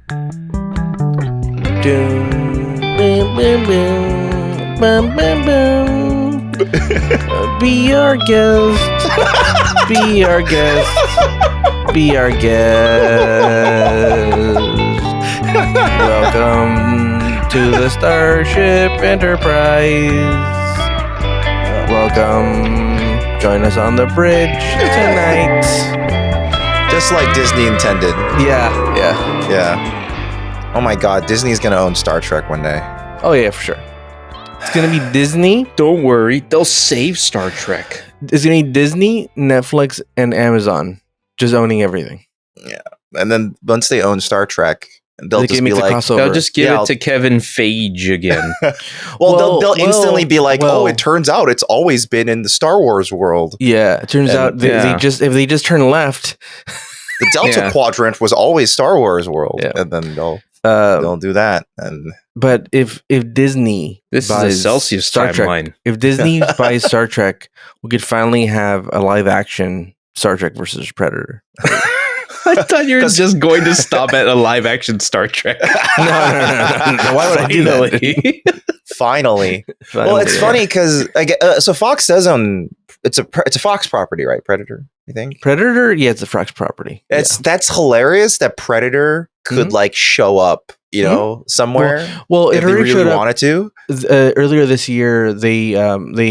Be our guest. Be our guest. Be our guest. Welcome to the Starship Enterprise. Welcome. Join us on the bridge tonight. Just like Disney intended. Yeah. Oh my God, Disney's gonna own Star Trek one day. Oh yeah, for sure. It's gonna be Disney. Don't worry, they'll save Star Trek. It's gonna be Disney, Netflix, and Amazon just owning everything. Yeah, and then once they own Star Trek, they'll They just can be make the like, crossover. They'll just give it to Kevin Feige again. they'll instantly be like, oh, it turns out it's always been in the Star Wars world. Yeah, it turns out if they just turn left, the Delta Quadrant was always Star Wars world, and then they'll do that. And but if Disney this buys is a Celsius Star timeline. Trek, if Disney buys Star Trek, we could finally have a live action Star Trek versus Predator. I thought you were just going to stop at a live action Star Trek. No. Why would I do that? Finally. Well, it's funny because so Fox does own it's a Fox property, right? Predator, I think. Predator, yeah, it's a Fox property. That's hilarious that Predator could like show up, somewhere. Well, it if they already really showed up. wanted to. Earlier this year, they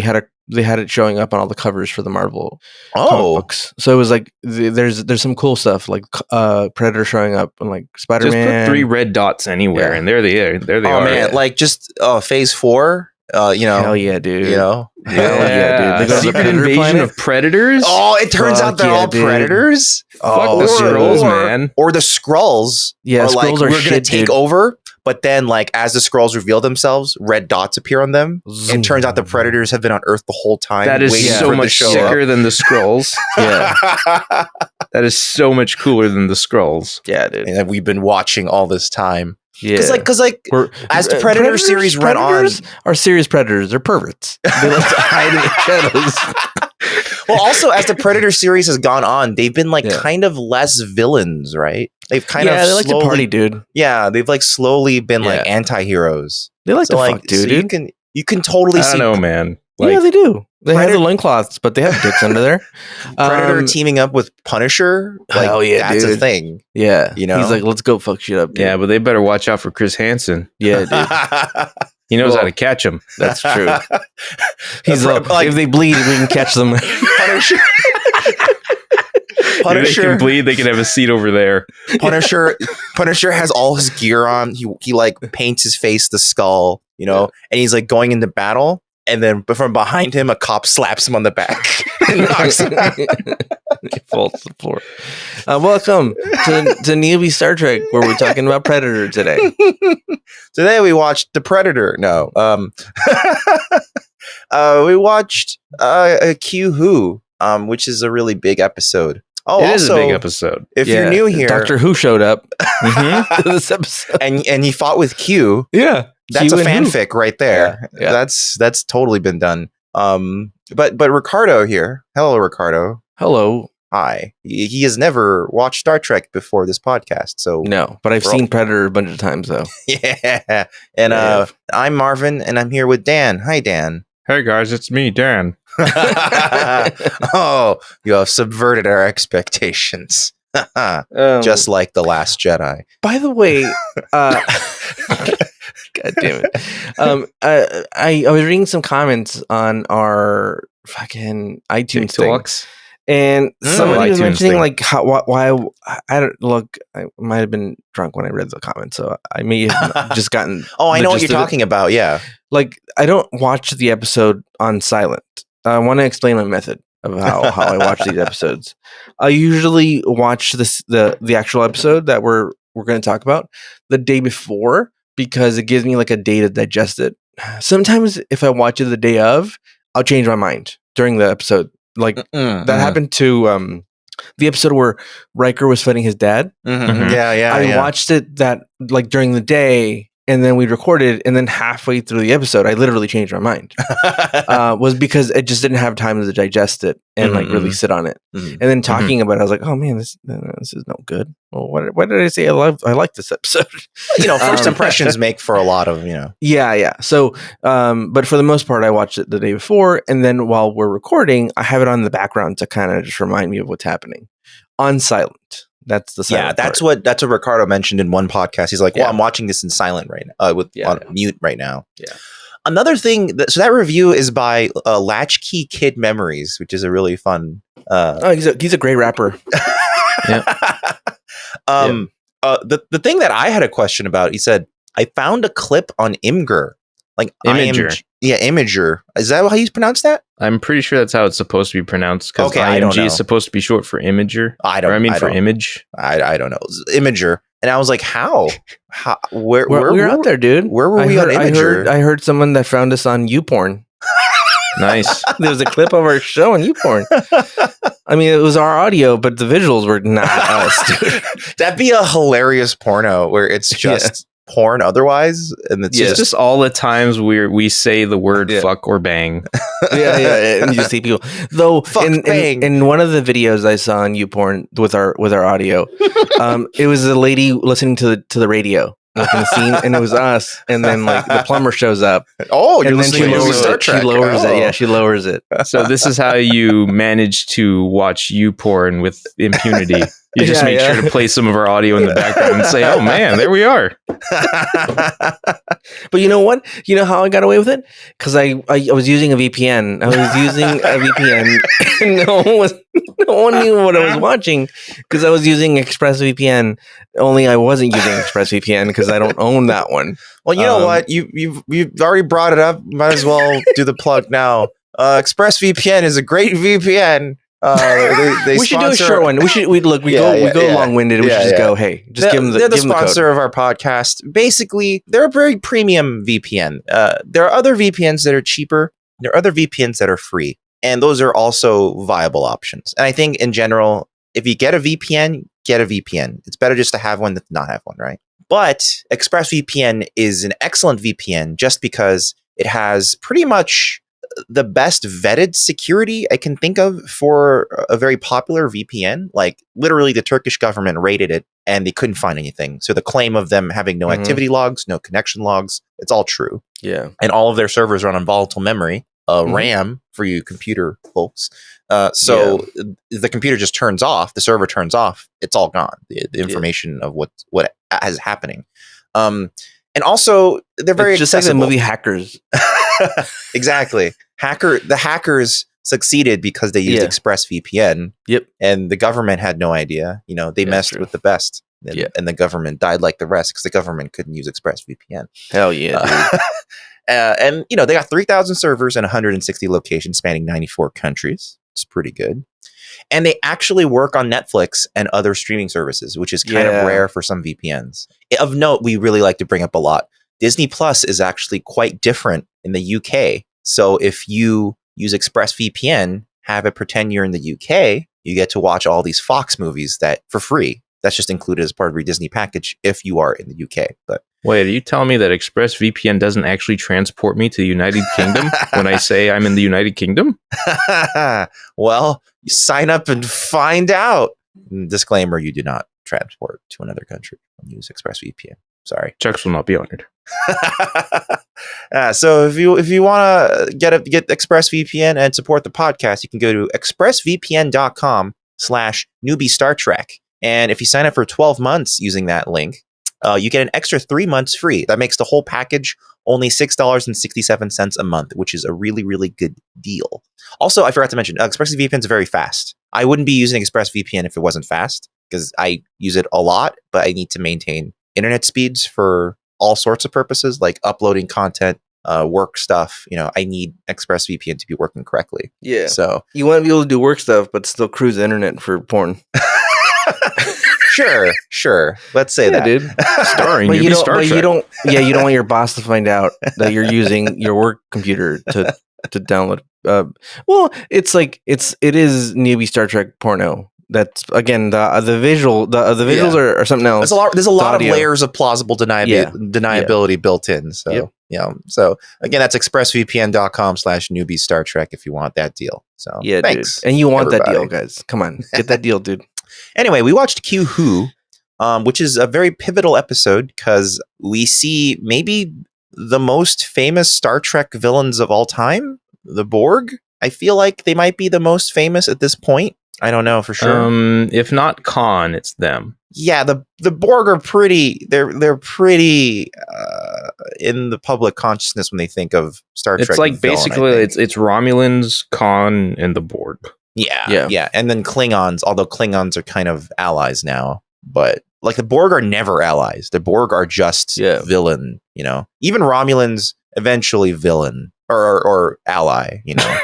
had it showing up on all the covers for the Marvel comic books. So it was like there's some cool stuff like Predator showing up and like Spider-Man. Just put 3 red dots anywhere, and there they are. There they are. Oh man, like just Phase 4. Hell yeah, dude. Hell yeah, dude. The Secret Invasion of Predators. Oh, it turns out they're all Predators. Fuck the Skrulls, man. Or the Skrulls. Yeah, Skrulls are we're gonna take dude. over. But then, like, as the Skrulls reveal themselves, red dots appear on them. And it turns out the Predators have been on Earth the whole time. That is so much sicker than the Skrulls. Yeah. That is so much cooler than the Skrulls. Yeah, dude. And we've been watching all this time. Yeah. Because as the Predator series went on... are serious predators. They're perverts. They like to hide in the shadows. Well, also, as the Predator series has gone on, they've been, kind of less villains, right? They've kind of they like to party, dude. Yeah, they've, slowly been, anti-heroes. They like to fuck, dude. So you can totally see... I don't know, man. Yeah, they do. They have the loincloths, but they have dicks under there. Predator teaming up with Punisher. Hell yeah, that's dude. a thing. Yeah. He's like, let's go fuck shit up, dude. Yeah, but they better watch out for Chris Hansen. Yeah, dude. He knows how to catch them. That's true. He's like, if they bleed, we can catch them. Punisher. If they can bleed, they can have a seat over there. Punisher has all his gear on. He paints his face the skull, and he's going into battle. And then from behind him, a cop slaps him on the back and knocks him out. He falls to the floor. Welcome to Newbie Star Trek, where we're talking about Predator today. Today we watched The Predator. No. We watched Q Who, which is a really big episode. Oh, it is a big episode. If you're new here, Doctor Who showed up to this episode, and he fought with Q. Yeah, that's a fanfic right there. Yeah. That's totally been done. But Ricardo here. Hello, Ricardo. Hello. Hi. He has never watched Star Trek before this podcast, so no. But I've seen Predator a bunch of times though. Yeah. And I'm Marvin, and I'm here with Dan. Hi, Dan. Hey guys, it's me, Dan. Oh, you have subverted our expectations. Just like The Last Jedi. By the way, God damn it. I was reading some comments on our fucking iTunes TikToks. And somebody was mentioning thing. why I don't look. I might have been drunk when I read the comment, so I may have just gotten. Oh, I know what you're talking about. Yeah, I don't watch the episode on silent. I want to explain my method of how I watch these episodes. I usually watch the actual episode that we're going to talk about the day before because it gives me a day to digest it. Sometimes if I watch it the day of, I'll change my mind during the episode. That happened to the episode where Riker was fighting his dad. Mm-hmm. Yeah. I watched it during the day, and then we recorded, and then halfway through the episode, I literally changed my mind. Was because I just didn't have time to digest it and like really sit on it. And then talking about it, I was like, oh man, this is no good. Well, what did I say? I like this episode. First impressions make for a lot of, Yeah. So, but for the most part, I watched it the day before, and then while we're recording, I have it on in the background to kind of just remind me of what's happening on silent. That's the silent that's part. what Ricardo mentioned in one podcast. He's like, well, I'm watching this in silent right now, on mute right now. Yeah. Another thing, so that review is by Latchkey Kid Memories, which is a really fun. He's a great rapper. The thing that I had a question about, he said, I found a clip on Imgur. Like Imager. Imager. Is that how you pronounce that? I'm pretty sure that's how it's supposed to be pronounced. Because IMG is supposed to be short for imager. For image. I don't know. Imager. And I was like, how? Where we're out there, dude? Where were we on Imager? I heard someone that found us on YouPorn. Nice. There was a clip of our show on YouPorn. I mean, it was our audio, but the visuals were not us, dude. That'd be a hilarious porno where it's just porn otherwise, and it's just all the times we say the word fuck or bang. And you see people though. In one of the videos I saw on YouPorn with our audio, it was a lady listening to the radio. Like in the scene, and it was us, and then like the plumber shows up. Oh, and then she lowers it. She lowers it. Yeah, she lowers it. So this is how you manage to watch YouPorn with impunity. You just make sure to play some of our audio in the background and say, "Oh man, there we are." But you know what? You know how I got away with it? Because I was using a VPN. I was using a VPN, and no one knew what I was watching because I was using ExpressVPN. Only I wasn't using ExpressVPN because I don't own that one. Well, you know what? You've already brought it up. Might as well do the plug now. ExpressVPN is a great VPN. They we should do a short one. We go long-winded. We should just go, hey, just give them the they're the give them sponsor of our podcast. Basically, they're a very premium VPN. There are other VPNs that are cheaper. There are other VPNs that are free. And those are also viable options. And I think in general, if you get a VPN, get a VPN. It's better just to have one than not have one, right? But ExpressVPN is an excellent VPN just because it has pretty much the best vetted security I can think of for a very popular VPN. Like literally the Turkish government rated it and they couldn't find anything. So the claim of them having no activity logs, no connection logs, it's all true. Yeah. And all of their servers run on volatile memory, RAM for you computer folks. So the computer just turns off, the server turns off, it's all gone. The information of what is happening. And also they're very just accessible. like the movie Hackers. Exactly. The hackers succeeded because they used ExpressVPN. Yep. And the government had no idea. They messed with the best. And the government died like the rest because the government couldn't use ExpressVPN. Hell yeah. And they got 3,000 servers in 160 locations spanning 94 countries. It's pretty good. And they actually work on Netflix and other streaming services, which is kind of rare for some VPNs. Of note, we really like to bring up a lot. Disney Plus is actually quite different in the UK. So if you use ExpressVPN, have it pretend you're in the UK, you get to watch all these Fox movies that for free. That's just included as part of your Disney package if you are in the UK. But wait, are you telling me that ExpressVPN doesn't actually transport me to the United Kingdom when I say I'm in the United Kingdom? Well, you sign up and find out. Disclaimer, you do not transport to another country when you use ExpressVPN. Sorry. Checks will not be honored. So if you want to get ExpressVPN and support the podcast, you can go to expressvpn.com/newbie Star Trek. And if you sign up for 12 months using that link, you get an extra 3 months free. That makes the whole package only $6.67 a month, which is a really, really good deal. Also, I forgot to mention, ExpressVPN is very fast. I wouldn't be using ExpressVPN if it wasn't fast because I use it a lot, but I need to maintain internet speeds for all sorts of purposes, like uploading content, work stuff. I need ExpressVPN to be working correctly. Yeah. So you want to be able to do work stuff, but still cruise the internet for porn. Sure. Let's say that, dude. Starring but you don't want your boss to find out that you're using your work computer to download. Well, it is newbie Star Trek porno. That's again the visual. The visuals are something else. There's a lot of layers of plausible deniability built in. So So again, that's expressvpn.com/newbie Star Trek if you want that deal. So thanks, dude. And you want everybody. that deal, guys? Come on, get that deal, dude. Anyway, we watched Q Who, which is a very pivotal episode because we see maybe the most famous Star Trek villains of all time, the Borg. I feel like they might be the most famous at this point. I don't know for sure. If not Khan, it's them. Yeah, the Borg are pretty. They're pretty in the public consciousness when they think of Star Trek. It's like basically it's Romulans, Khan, and the Borg. Yeah, and then Klingons. Although Klingons are kind of allies now, but like the Borg are never allies. The Borg are just villain. You know, even Romulans eventually villain or ally. You know.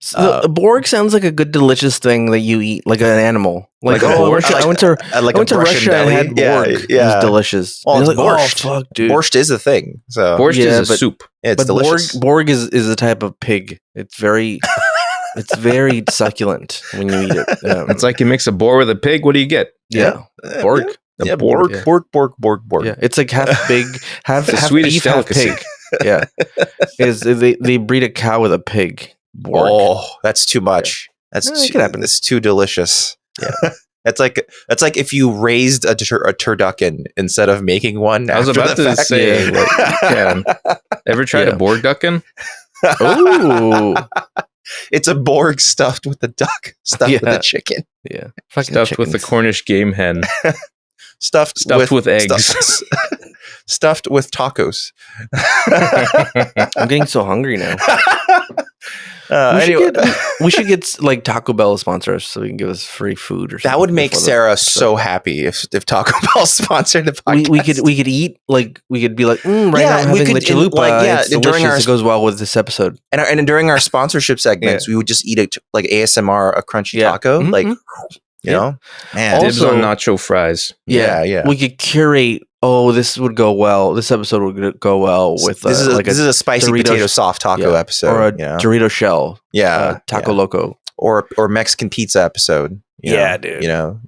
So the Borg sounds like a good, delicious thing that you eat, like an animal. Like I went to Russia and had Borg. It was delicious. Well, it's like, borscht. Oh, fuck, dude. Borscht is a thing. So borscht is a soup. It's delicious. Borg is a type of pig. It's very succulent when you eat it. It's like you mix a boar with a pig. What do you get? Yeah. Borg. Yeah, Borg. Yeah, it's like half pig, half Swedish beef, delicacy. half pig. Yeah, they breed a cow with a pig. Borg. Oh, that's too much. That's it could happen. It's too delicious. Yeah. That's like if you raised a turducken instead of making one. I was about to say, you can. Ever tried a Borg ducken? Ooh, it's a Borg stuffed with a duck, stuffed with a chicken. Yeah, stuffed with a Cornish game hen. stuffed with eggs. Stuffed with tacos. I'm getting so hungry now. We should get like Taco Bell sponsor us so we can give us free food or something. That would make Sarah so happy if Taco Bell sponsored the podcast. We could eat like we could be like now I'm having the chalupa. During it goes well with this episode. And during our sponsorship segments, we would just eat like ASMR a crunchy taco, like you know, man. Dibs on nacho fries. Yeah. We could curate. Oh, this would go well. This episode would go well with this is a spicy Dorito potato soft taco episode, or a Dorito shell, Taco Loco, or Mexican pizza episode. Dude. You know.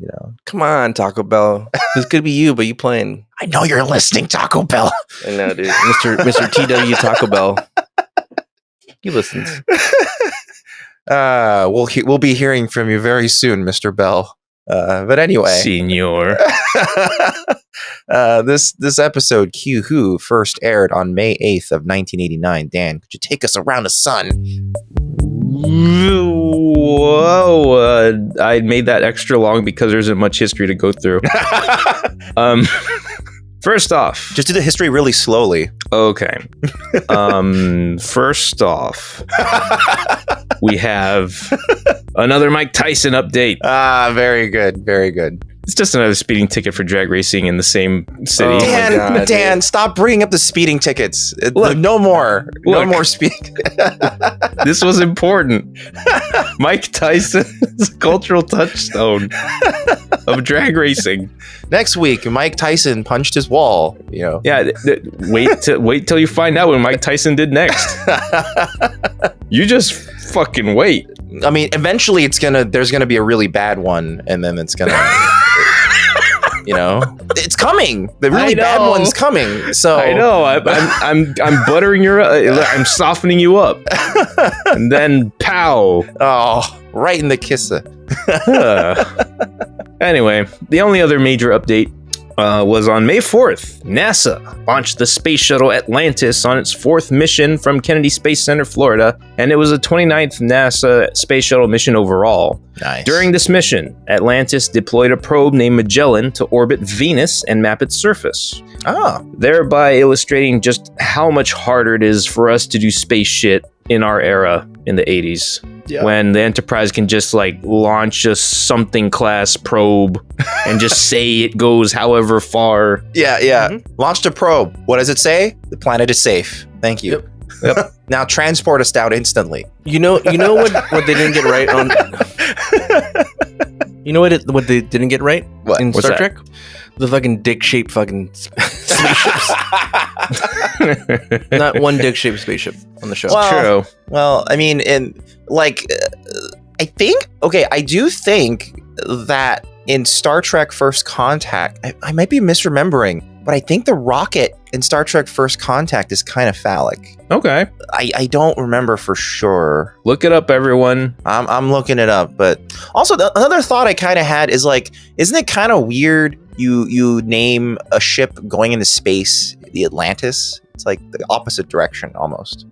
Come on, Taco Bell. This could be you, but you playing. I know you're listening, Taco Bell. I know, dude. Mr. TW Taco Bell. He listens. We'll be hearing from you very soon, Mr. Bell. But anyway, Senor. This episode, Q Who, first aired on May 8th of 1989. Dan, could you take us around the sun? Whoa! I made that extra long because there isn't much history to go through. First off, just do the history really slowly. Okay. First off, we have another Mike Tyson update. Very good. Very good. It's just another speeding ticket for drag racing in the same city. Dan, stop bringing up the speeding tickets. Look, no more speeding. This was important. Mike Tyson's cultural touchstone of drag racing. Next week, Mike Tyson punched his wall. Yeah. Wait till you find out what Mike Tyson did next. You just fucking wait. I mean, eventually there's gonna be a really bad one, and then it's gonna. It's coming. The really bad one's coming. So I know. I'm buttering I'm softening you up, and then pow! Oh, right in the kisser. Anyway, the only other major update was on May 4th. NASA launched the space shuttle Atlantis on its fourth mission from Kennedy Space Center, Florida, and it was the 29th NASA space shuttle mission overall. Nice. During this mission, Atlantis deployed a probe named Magellan to orbit Venus and map its surface. Thereby illustrating just how much harder it is for us to do space shit in our era in the 80s. Yeah. When the Enterprise can just like launch a something class probe and just say it goes however far. Yeah. Mm-hmm. Launched a probe. What does it say? The planet is safe. Thank you. Yep. Now transport us down instantly. You know what they didn't get right on. You know what they didn't get right in Star Trek? The fucking dick-shaped fucking spaceships. Not one dick-shaped spaceship on the show. True. Well, I mean, I do think that in Star Trek First Contact, I might be misremembering, but I think the rocket in Star Trek First Contact is kind of phallic. Okay. I don't remember for sure. Look it up, everyone. I'm looking it up, but also another thought I kind of had is like, isn't it kind of weird you name a ship going into space the Atlantis? It's like the opposite direction almost.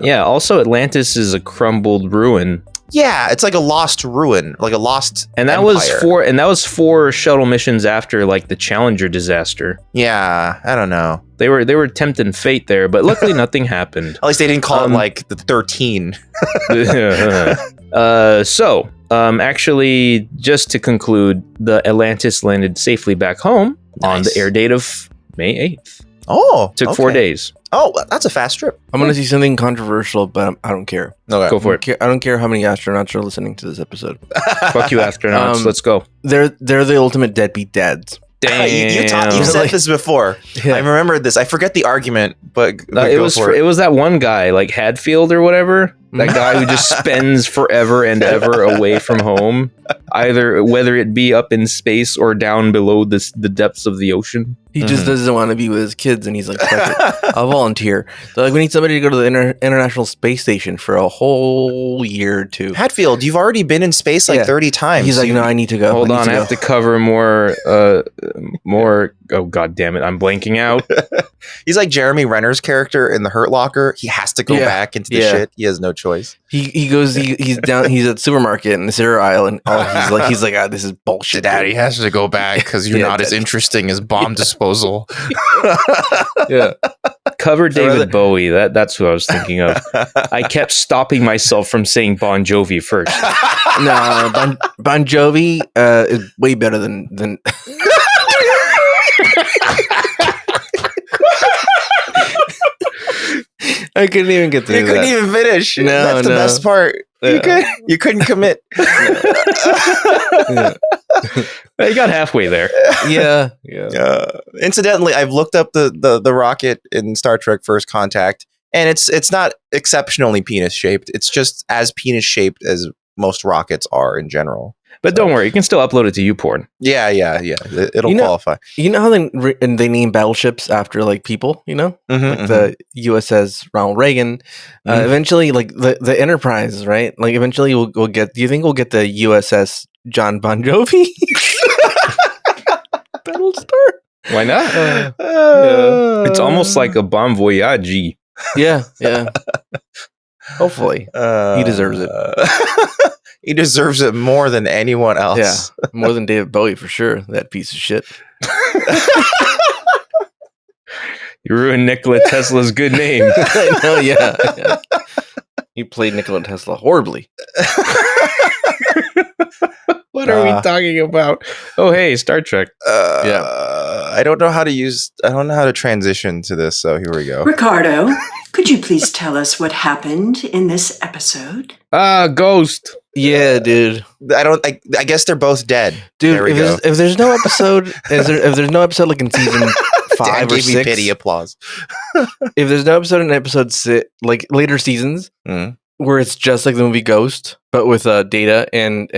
Yeah. Also, Atlantis is a crumbled ruin. Yeah, it's like a lost ruin, like a lost And that empire. was four shuttle missions after like the Challenger disaster. Yeah, I don't know. They were tempting fate there, but luckily nothing happened. At least they didn't call it like the 13. Actually, just to conclude, the Atlantis landed safely back home on the air date of May 8th. Oh, Took 4 days. Oh, that's a fast trip. I'm going to see something controversial, but I don't care. Okay. Go for it. I don't care how many astronauts are listening to this episode. Fuck you, astronauts. Let's go. They're the ultimate deadbeat dads. Damn. You said this before. Yeah. I remembered this. I forget the argument, but It was that one guy, like Hadfield or whatever. That guy who just spends forever and ever away from home, whether it be up in space or down below the depths of the ocean. He just doesn't want to be with his kids, and he's like, fuck it, I'll volunteer. They're like, we need somebody to go to the International Space Station for a whole year or two. Hatfield, you've already been in space like 30 times. He's like, no, I need to go. Hold on, I have to cover more. Oh, god damn it, I'm blanking out. He's like Jeremy Renner's character in The Hurt Locker. He has to go back into the shit. He has no choice. He goes. He's down. He's at the supermarket in the cereal aisle, and he's like, this is bullshit. Daddy has to go back because you're not as interesting as bomb disposal. Yeah. Cover David Bowie. That's who I was thinking of. I kept stopping myself from saying Bon Jovi first. No, Bon Jovi is way better than. I couldn't even get through. You couldn't even finish. No, that's the best part. You couldn't commit. You got halfway there. Yeah. Incidentally, I've looked up the rocket in Star Trek First Contact, and it's not exceptionally penis shaped. It's just as penis shaped as most rockets are in general. But don't worry, you can still upload it to YouPorn. Yeah. It'll qualify. You know how they name battleships after like people, you know? Like the USS Ronald Reagan. Eventually, like the Enterprise, right? Like eventually we'll get, do you think we'll get the USS John Bon Jovi? Battlestar? Why not? It's almost like a Bon Voyage. Yeah. Hopefully. He deserves it. He deserves it more than anyone else. Yeah, more than David Bowie for sure. That piece of shit. You ruined Nikola Tesla's good name. I know, yeah. He played Nikola Tesla horribly. What are we talking about? Oh, hey, Star Trek. I don't know how to transition to this, so here we go. Ricardo, could you please tell us what happened in this episode? Ghost. Yeah, dude. I guess they're both dead. Dude, if there's no episode, if there's no episode like in season 5 or 6, me pity applause. If there's no episode in episode 6, like later seasons, where it's just like the movie Ghost, but with Data and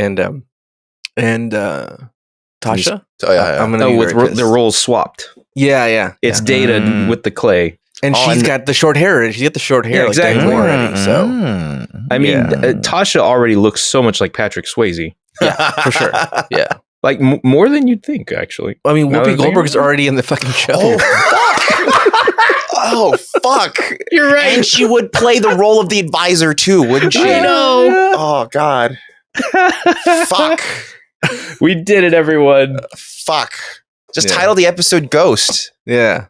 Tasha. I'm gonna with the roles swapped. Yeah. It's Data with the clay. And she's got the short hair. She's got the short hair, yeah, exactly. Like already. So, I mean, Tasha already looks so much like Patrick Swayze. Yeah, for sure. Yeah, like more than you'd think, actually. I mean, Whoopi Goldberg's already in the fucking show. Oh fuck! You're right. And she would play the role of the advisor too, wouldn't she? I know. Oh god. Fuck. We did it, everyone. Fuck. Just title the episode Ghost. Yeah.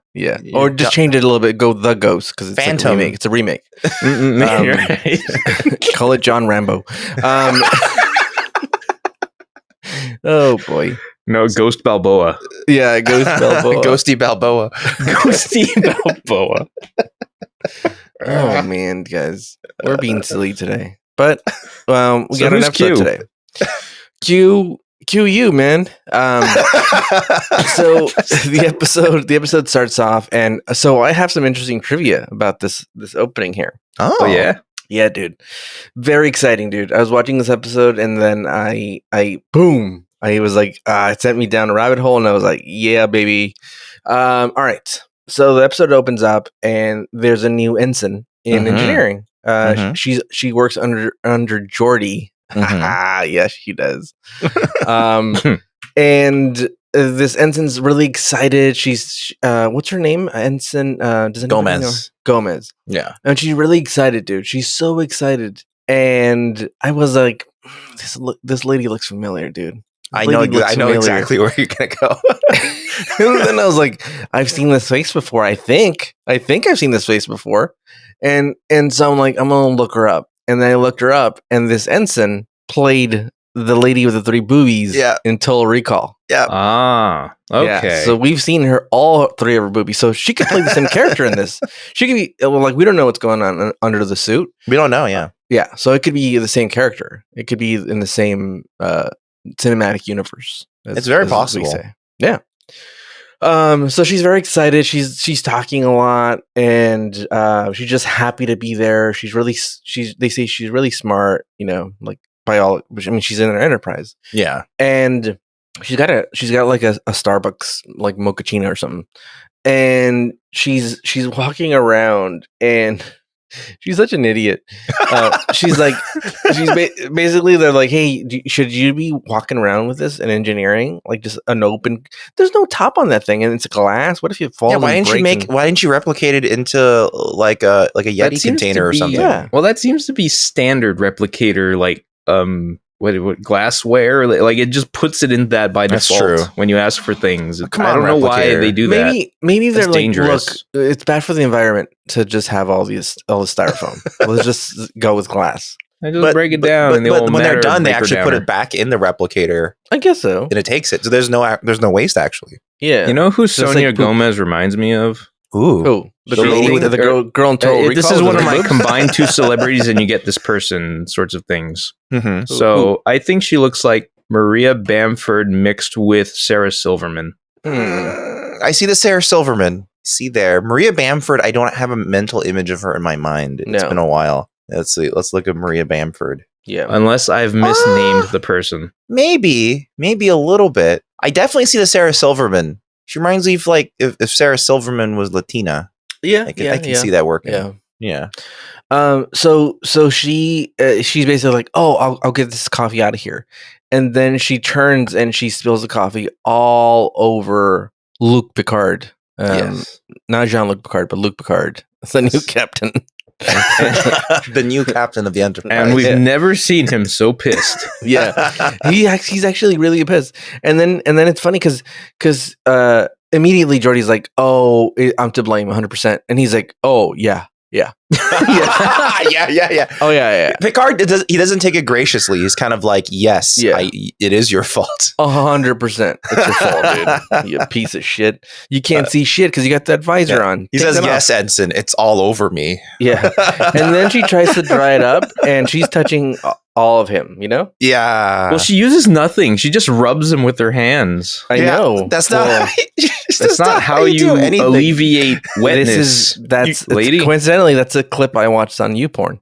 Or just change it a little bit. Go The Ghost because it's Phantom. Like a remake. It's a remake. Right. Call it John Rambo. Oh boy. No, Ghost Balboa. Yeah, Ghost Balboa. Ghosty Balboa. Ghosty Balboa. Oh man, guys, we're being silly today, but we got an episode Q? today. QU, man. So the episode starts off, and so I have some interesting trivia about this opening here. Oh yeah, dude, very exciting, dude. I was watching this episode, and then I boom, He was like, it sent me down a rabbit hole, and I was like, yeah, baby. All right. So the episode opens up, and there's a new ensign in engineering. She works under Geordi. Yes, she does. And this ensign's really excited. She's what's her name? Ensign does anybody know? Gomez. Yeah. And she's really excited, dude. She's so excited. And I was like, this lady looks familiar, dude. I know exactly where you're gonna go. And then I was like, I've seen this face before. I think I've seen this face before. And so I'm like, I'm gonna look her up. And then I looked her up, and this ensign played the lady with the 3 boobies in Total Recall. Yeah. Ah, okay. Yeah, so we've seen her, all 3 of her boobies. So she could play the same character in this. She could be, like, we don't know what's going on under the suit. We don't know, yeah. Yeah, so it could be the same character. It could be in the same cinematic universe. It's very possible. Yeah. So she's very excited. She's talking a lot, and she's just happy to be there. They say she's really smart, like by all. I mean, she's in an Enterprise. Yeah, and she's got like a Starbucks like mochaccino or something, and she's walking around, and she's such an idiot. Basically they're like, hey, should you be walking around with this in engineering, like just an open? There's no top on that thing, and it's glass. What if you fall? Yeah, why didn't you replicate it into like a Yeti container or something? Yeah. Well, that seems to be standard replicator, like what glassware, like it just puts it in that by default. True. When you ask for things. I don't know why they do that. Maybe they're like, dangerous. Look, it's bad for the environment to just have all this styrofoam. Let's just go with glass. I just break it down, but when they're done, they actually put it back in the replicator. I guess so, and it takes it. So there's no waste actually. Yeah, you know who Sonia Gomez reminds me of? Ooh, who? The lady with the girl in Total Recall. This is one of my combined 2 celebrities, and you get this person sorts of things. Mm-hmm. So I think she looks like Maria Bamford mixed with Sarah Silverman. I see the Sarah Silverman. See there, Maria Bamford. I don't have a mental image of her in my mind. It's been a while. Let's see. Let's look at Maria Bamford. Yeah, unless I've misnamed the person. Maybe a little bit. I definitely see the Sarah Silverman. She reminds me of like if Sarah Silverman was Latina. Yeah, I can see that working. Yeah. So she's basically like, oh, I'll get this coffee out of here, and then she turns and she spills the coffee all over Luc Picard. Yes, not Jean-Luc Picard, but Luc Picard, the new captain. The new captain of the Enterprise, and we've never seen him so pissed. Yeah, he's actually really pissed. And then it's funny because immediately Geordi's like, "Oh, I'm to blame 100%," and he's like, "Oh yeah." yeah. Oh yeah. Picard doesn't take it graciously. He's kind of like, yes, it is your fault. 100%. It's your fault, dude. You piece of shit. You can't see shit because you got that visor on. He says, yes, Ensign, it's all over me. Yeah. And then she tries to dry it up, and she's touching all of him, Yeah. Well, she uses nothing. She just rubs him with her hands. I know. That's not that's not how you alleviate wetness. Lady. Coincidentally, that's a clip I watched on YouPorn.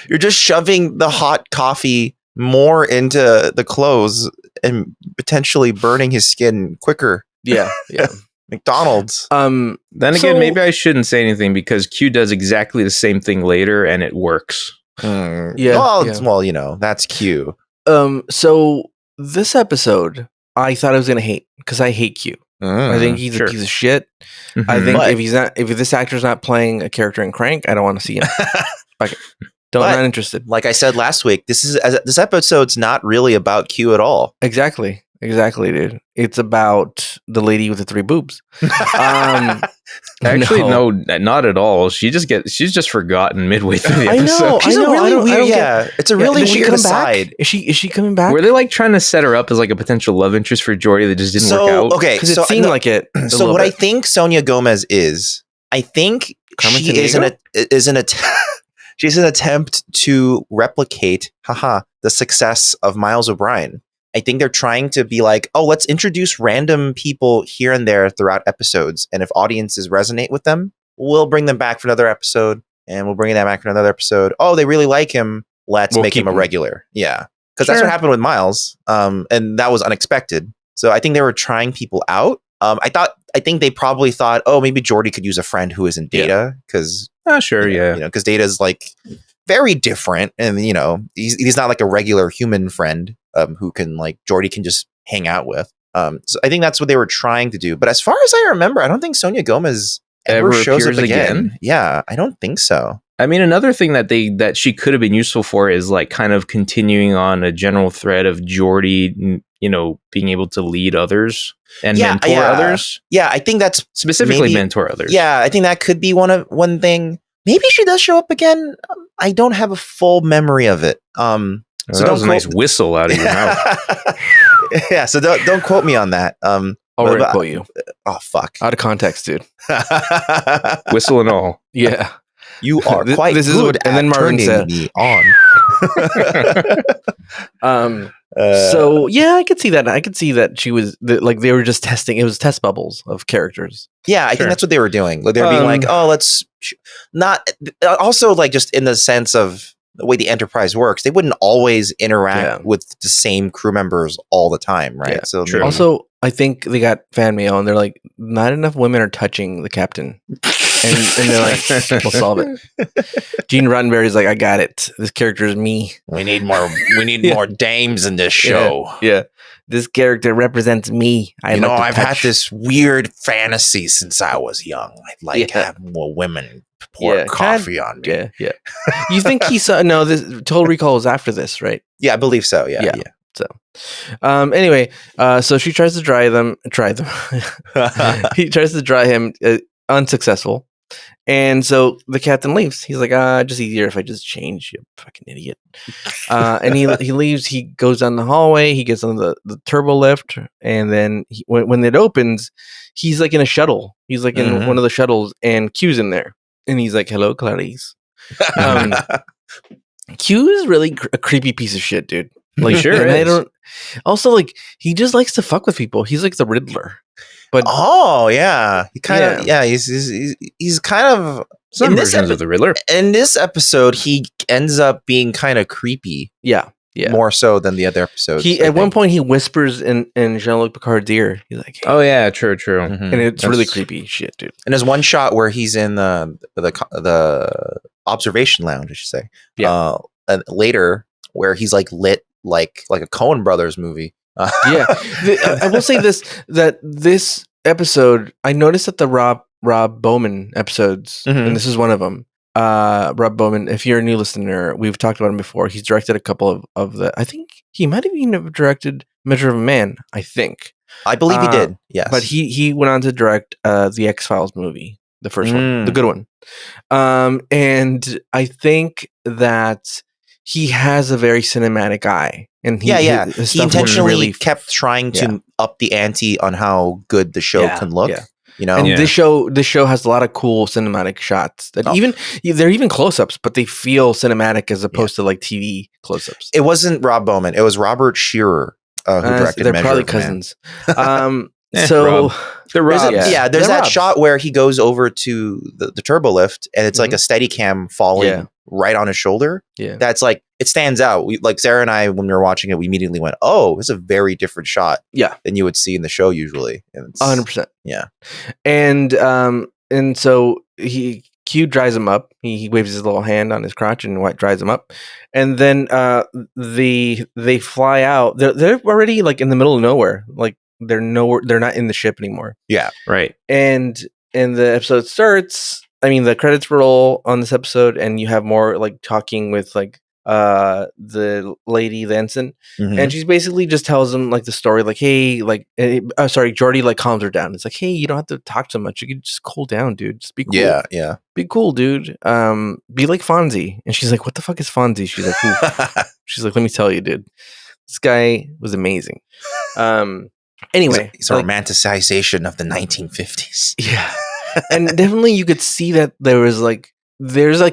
You're just shoving the hot coffee more into the clothes and potentially burning his skin quicker. Yeah. McDonald's. Then again, maybe I shouldn't say anything because Q does exactly the same thing later and it works. Well, that's Q. So this episode, I thought I was gonna hate because I hate Q. I think he's a piece of shit. Mm-hmm. I think if this actor's not playing a character in Crank, I don't want to see him. Not interested. Like I said last week, this episode's not really about Q at all. Exactly, dude. It's about the lady with the 3 boobs. Actually, no, not at all. She's just forgotten midway through the episode. She's a really weird. It's a really weird aside. Is she coming back? Were they like trying to set her up as like a potential love interest for Geordi that just didn't work out? Okay, because it seemed like it. So what I think Sonia Gomez is, I think she is she's an attempt to replicate, the success of Miles O'Brien. I think they're trying to be like, oh, let's introduce random people here and there throughout episodes. And if audiences resonate with them, we'll bring them back for another episode. And we'll bring them back for another episode. Oh, they really like him. We'll make him a regular. Yeah. because that's what happened with Miles, and that was unexpected. So I think they were trying people out. I think they probably thought, oh, maybe Geordi could use a friend who isn't Data, because because Data is like very different, and he's not like a regular human friend who can like Geordi can just hang out with. So I think that's what they were trying to do. But as far as I remember, I don't think Sonia Gomez ever shows up again. Yeah, I don't think so. I mean, another thing that she could have been useful for is like kind of continuing on a general thread of Geordi, being able to lead others and mentor others. Yeah, I think that's specifically mentor others. Yeah, I think that could be one thing. Maybe she does show up again. I don't have a full memory of it. So that was a nice whistle out of your mouth. Yeah, so don't quote me on that. I'll quote you. Oh fuck! Out of context, dude. Whistle and all. Yeah. You are quite this good is what, and then Marvin said, me on. So yeah, I could see that. I could see that she was like they were just testing. It was test bubbles of characters. Yeah, I think that's what they were doing. Like, they were being like, oh, let's not. Also, like just in the sense of the way the Enterprise works, they wouldn't always interact with the same crew members all the time, right? Yeah, so true. Also, I think they got fan mail, and they're like, not enough women are touching the captain. And they're like, we'll solve it. Gene Roddenberry's like, I got it. This character is me. We need more. We need more dames in this show. Yeah. This character represents me. I've had this weird fantasy since I was young. I'd like to have more women pour coffee on me. Yeah. You think he saw? No, this Total Recall was after this, right? Yeah, I believe so. Yeah. So, anyway, so she tries to dry them. He tries to dry him, unsuccessful. And so the captain leaves. He's like, just easier if I just change, you fucking idiot. And he leaves. He goes down the hallway. He gets on the turbo lift. And then when it opens, he's like in a shuttle. He's like in one of the shuttles, and Q's in there. And he's like, hello, Clarice. Q is really a creepy piece of shit, dude. Like, sure is. I don't. Also, like, he just likes to fuck with people. He's like the Riddler. But he kind of he's kind of some versions of the Riddler. In this episode, he ends up being kind of creepy. Yeah. More so than the other episodes. At one point he whispers in Jean-Luc Picard's ear. He's like, "Oh yeah, true." Mm-hmm. And it's really creepy shit, dude. And there's one shot where he's in the observation lounge, I should say. Yeah. And later, where he's like lit like a Coen Brothers movie. I will say this episode, I noticed that the Rob Bowman episodes, and this is one of them. Rob Bowman, if you're a new listener, we've talked about him before. He's directed a couple of the. I think he might have even directed Measure of a Man. I think. I believe he did. Yes, but he went on to direct the X-Files movie, the first one, the good one. And I think that he has a very cinematic eye. And he intentionally really kept trying to up the ante on how good the show can look. Yeah. And this show has a lot of cool cinematic shots that they're even close-ups, but they feel cinematic as opposed to like TV close-ups. It wasn't Rob Bowman; it was Robert Shearer who directed. They're Measure probably of cousins. So there's that shot where he goes over to the turbo lift, and it's like a Steadicam falling right on his shoulder. Yeah, that's like it stands out. We like Sarah and I when we were watching it, we immediately went, "Oh, it's a very different shot." Than you would see in the show usually. 100%. Yeah, and so Q dries him up. He waves his little hand on his crotch and dries him up, and then they fly out. They're already like in the middle of nowhere. Like they're nowhere. They're not in the ship anymore. Yeah, right. And the episode starts. I mean, the credits roll on this episode, and you have more like talking with like the lady, the ensign, and she's basically just tells him like the story, like, hey, like, Geordi like calms her down. It's like, hey, you don't have to talk so much. You can just cool down, dude. Just be cool. Yeah. Be cool, dude. Be like Fonzie. And she's like, what the fuck is Fonzie? She's like, she's like, let me tell you, dude. This guy was amazing. Anyway, it's a romanticization of the 1950s. Yeah. And definitely you could see that there's like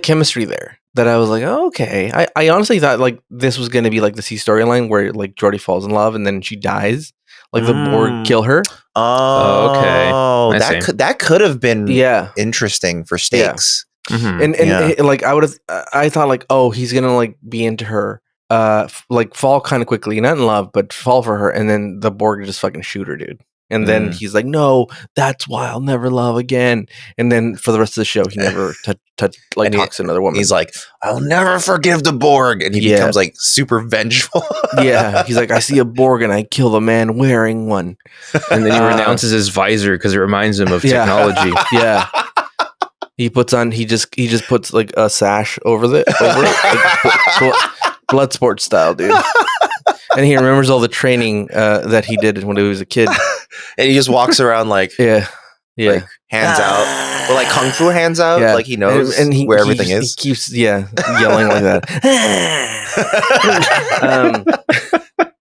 chemistry there that I was like, oh, okay. I honestly thought like this was going to be like the C storyline where like Geordi falls in love and then she dies. Like the Borg kill her. Oh, okay. That could have been interesting for stakes. Yeah. And like I thought like, oh, he's going to like be into her like fall kind of quickly, not in love, but fall for her, and then the Borg just fucking shoot her, dude. And then he's like, "No, that's why I'll never love again." And then for the rest of the show, he never talks to another woman. He's like, "I'll never forgive the Borg," and he becomes like super vengeful. Yeah, he's like, "I see a Borg and I kill the man wearing one." And then he renounces his visor because it reminds him of technology. Yeah. He just puts like a sash over it, like, blood sport style, dude. And he remembers all the training that he did when he was a kid. And he just walks around like, like, hands out, or like kung fu hands out, like he knows and where everything is. He keeps yelling like that.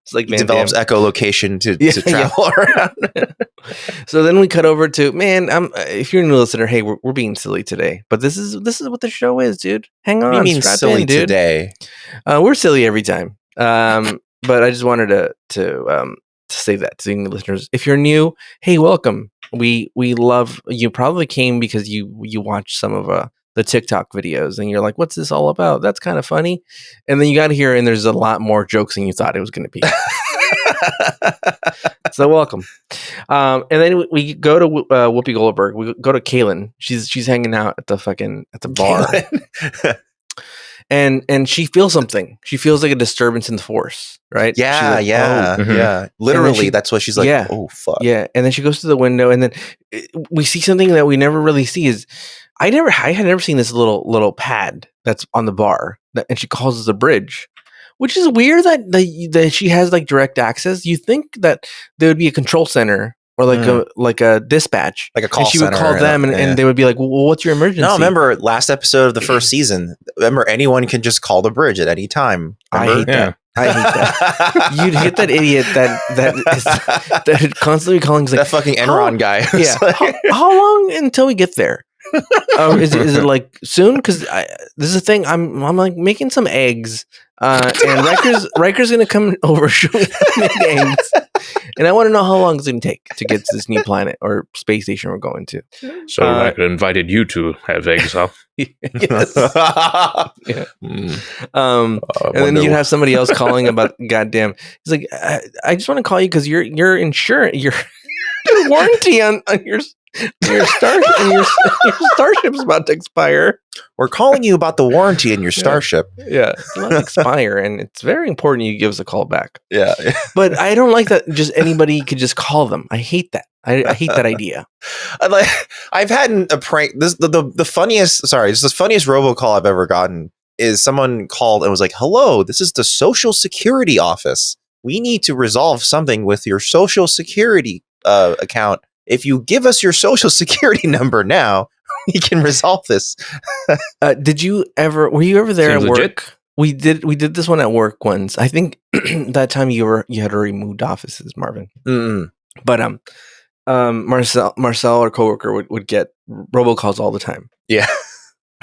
It's like he develops echolocation to travel around. So then we cut over to if you're a new listener, hey, we're being silly today, but this is what the show is, dude. Hang on, what do you mean silly dude? Today? We're silly every time. But I just wanted to say that to the listeners. If you're new, hey, welcome. We love you. Probably came because you watched some of the TikTok videos and you're like, what's this all about? That's kind of funny. And then you got here and there's a lot more jokes than you thought it was going to be. So welcome. And then we go to Whoopi Goldberg. We go to Kaylin. She's hanging out at the bar. And she feels something. She feels like a disturbance in the force, right? Yeah, like, yeah. Literally, that's what she's like, oh, fuck. Yeah, and then she goes to the window, and then we see something that we never really see is, I had never seen this little pad that's on the bar, and she calls it the bridge, which is weird that she has like direct access. You think that there would be a control center or like a dispatch, like a call center. She would call them and they would be like, well, what's your emergency? No, remember last episode of the first season, remember anyone can just call the bridge at any time. Remember? I hate that. You'd hit that idiot that constantly calling that fucking Enron guy. Yeah. How long until we get there? Is it like soon? Because this is the thing. I'm like making some eggs, and Riker's gonna come over show me eggs, and I want to know how long it's gonna take to get to this new planet or space station we're going to. So Riker invited you to have eggs, huh? Yes. Yeah. And then you'd have somebody else calling about goddamn. He's like, I just want to call you because your insurance, your warranty on your starship's about to expire. We're calling you about the warranty in your starship. Yeah, it's about to expire, and it's very important you give us a call back. Yeah. But I don't like that just anybody could just call them. I hate that. I hate that idea. I've had a prank. The funniest robocall I've ever gotten is someone called and was like, "Hello, this is the Social Security office. We need to resolve something with your Social Security account. If you give us your Social Security number now, we can resolve this." Were you ever there Seems at work? legit. We did this one at work once. I think that time you had already moved offices, Marvin. Mm-mm. But Marcel, our coworker, would get robocalls all the time. Yeah.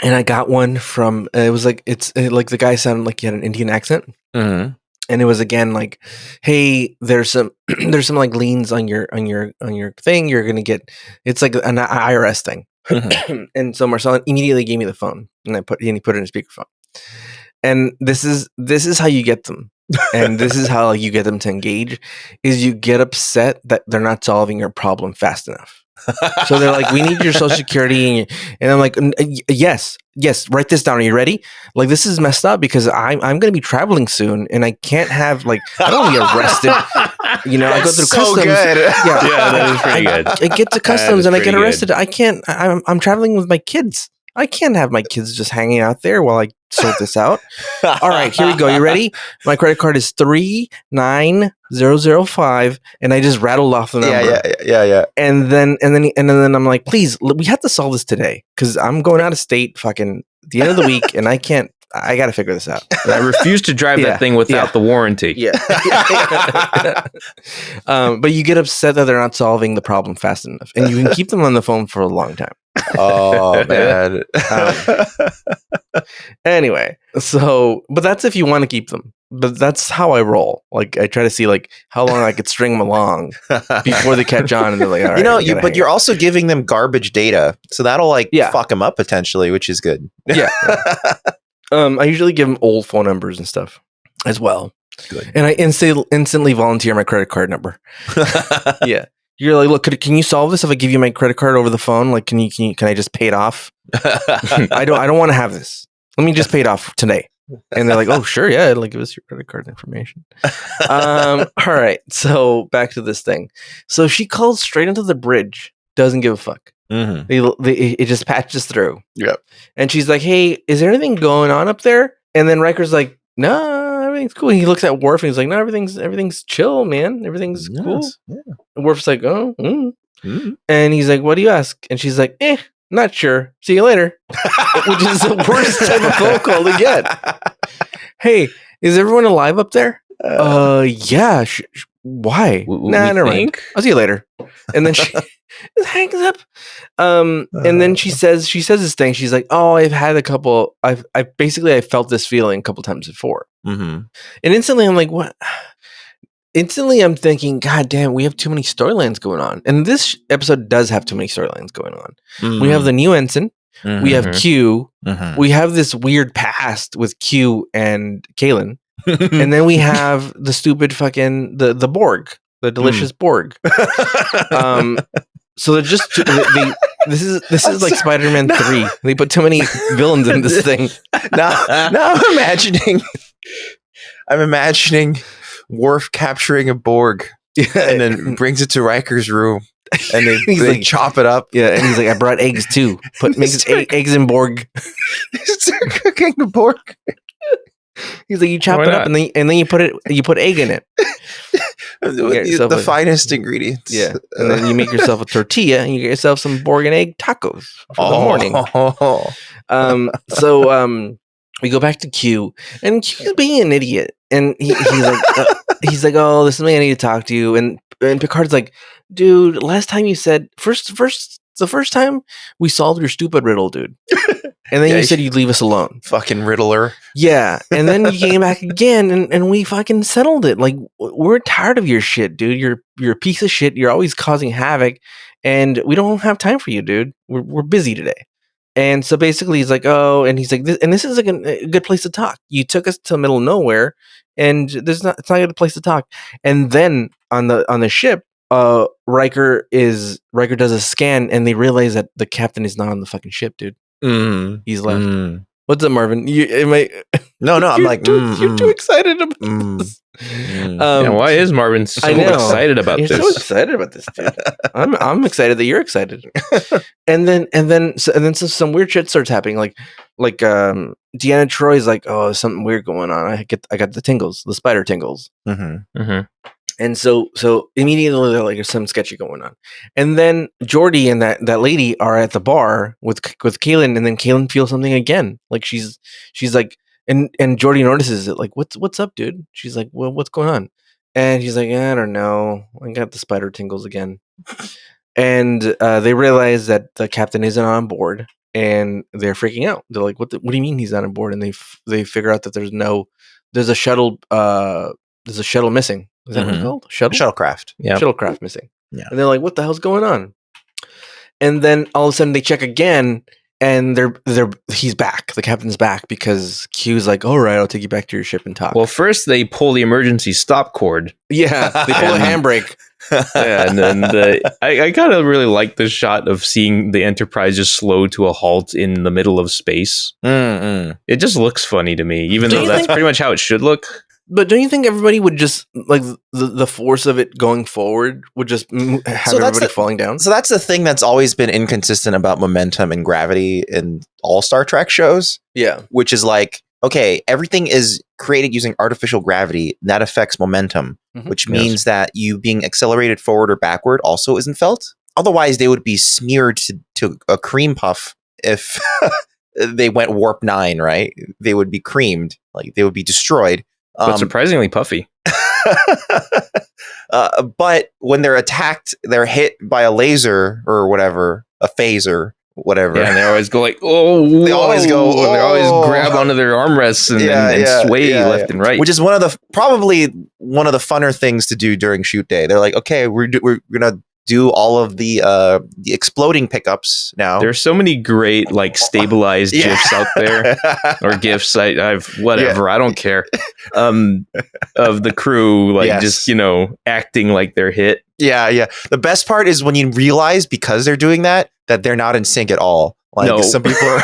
And I got one from it was like like the guy sounded like he had an Indian accent. Mm-hmm. And it was again like, hey, there's some like liens on your thing. You're gonna get, it's like an IRS thing. Mm-hmm. And so Marcel immediately gave me the phone, and he put it in a speakerphone. And this is how you get them, and this is how you get them to engage. Is you get upset that they're not solving your problem fast enough. So they're like, we need your Social Security, and I'm like, yes, write this down. Are you ready? Like, this is messed up because I'm going to be traveling soon, and I can't have I don't want to get arrested. You know, I go through customs. Good. Yeah, that is pretty good. I get to customs and I get arrested. Good. I can't. I'm traveling with my kids. I can't have my kids just hanging out there while I sort this out. All right, here we go. You ready? My credit card is 39005, and I just rattled off the number. Yeah. And then I'm like, please, we have to solve this today because I'm going out of state, fucking the end of the week, and I can't. I got to figure this out. And I refuse to drive that thing without the warranty. Yeah. But you get upset that they're not solving the problem fast enough, and you can keep them on the phone for a long time. Oh man. Anyway, but that's if you want to keep them. But that's how I roll. Like, I try to see how long I could string them along before they catch on, and they're like, all right. But you're also giving them garbage data, so that'll fuck them up potentially, which is good. Yeah. I usually give them old phone numbers and stuff. as well. Good. And I instantly volunteer my credit card number. Yeah. You're like, look, can you solve this if I give you my credit card over the phone? Like, can I just pay it off? I don't want to have this. Let me just pay it off today. And they're like, oh, sure. Yeah. Like, give us your credit card information. All right. So back to this thing. So she calls straight into the bridge. Doesn't give a fuck. Mm-hmm. It just patches through. Yep. And she's like, hey, is there anything going on up there? And then Riker's like, no, everything's cool. He looks at Worf and he's like, no, everything's chill, man. Everything's cool. Yeah. And Worf's like, oh. And he's like, what do you ask? And she's like, not sure. See you later. Which is the worst type of phone call to get. Hey, is everyone alive up there? Yeah. Why? Nah, never mind. I'll see you later. And then she hangs up. And then she says this thing. She's like, oh, I've had a couple. I felt this feeling a couple times before. Mm-hmm. And instantly I'm like, what? Instantly I'm thinking, God damn, we have too many storylines going on. And this episode does have too many storylines going on. Mm-hmm. We have the new ensign. Mm-hmm. We have Q. Mm-hmm. We have this weird past with Q and Kaylin. And then we have the stupid fucking the Borg, the delicious Borg. So they're just this is like Spider-Man 3. They put too many villains in this thing. Now I'm imagining Worf capturing a Borg and then brings it to Riker's room and they like, chop it up. Yeah, and he's like, I brought eggs too. Makes eggs in Borg. Start cooking the Borg. He's like, you chop it up and then you put egg in it. The finest ingredients. Yeah. And then you make yourself a tortilla and you get yourself some Borg and egg tacos for the morning. So we go back to Q and Q's being an idiot. And he's like, oh, this is something I need to talk to you. And Picard's like, dude, last time you said the first time we solved your stupid riddle, dude. And then you said you'd leave us alone. Fucking riddler. Yeah. And then you came back again and we fucking settled it. Like, we're tired of your shit, dude. You're a piece of shit. You're always causing havoc. And we don't have time for you, dude. We're busy today. And so basically he's like, oh, and he's like, this is like a good place to talk. You took us to the middle of nowhere and it's not a good place to talk. And then on the ship, Riker does a scan and they realize that the captain is not on the fucking ship, dude. He's left. What's up, Marvin? No, I'm like, you're too excited about this. Why is Marvin so excited about this? You're so excited about this, dude. I'm excited that you're excited. and then some weird shit starts happening. Like Deanna Troy's like, oh, there's something weird going on. I got the tingles, the spider tingles. Mm-hmm. Mm-hmm. And so immediately they're like, there's something sketchy going on. And then Geordi and that lady are at the bar with Kaylin, and then Kaylin feels something again. Like she's like, and Geordi notices it. Like, what's up, dude? She's like, well, what's going on? And he's like, I don't know. I got the spider tingles again. And they realize that the captain isn't on board, and they're freaking out. They're like, what do you mean he's not on board? And they figure out that there's a shuttle missing. Is that what it's called? Shuttlecraft. Yeah. Shuttlecraft missing. Yeah. And they're like, what the hell's going on? And then all of a sudden they check again and he's back. The captain's back because Q's like, all right, I'll take you back to your ship and talk. Well, first they pull the emergency stop cord. Yeah. They pull a handbrake. Yeah, and then I kind of really like the shot of seeing the Enterprise just slow to a halt in the middle of space. It just looks funny to me, even though that's pretty much how it should look. But don't you think everybody would just, like, the force of it going forward would just have everybody falling down? So that's the thing that's always been inconsistent about momentum and gravity in all Star Trek shows. Yeah. Which is like, okay, everything is created using artificial gravity. And that affects momentum, which means that you being accelerated forward or backward also isn't felt. Otherwise, they would be smeared to a cream puff if they went warp 9, right? They would be creamed. Like, they would be destroyed. But surprisingly puffy. But when they're attacked, they're hit by a laser or whatever, a phaser, whatever. Yeah, and they always go like, oh, they always go, and they always grab onto their armrests and sway left and right. Which is probably one of the funner things to do during shoot day. They're like, okay, we're gonna do all of the exploding pickups now. There's so many great like stabilized GIFs out there, or GIFs. I've whatever. I don't care. Of the crew like just acting like they're hit. Yeah. The best part is when you realize because they're doing that they're not in sync at all. Like some people are.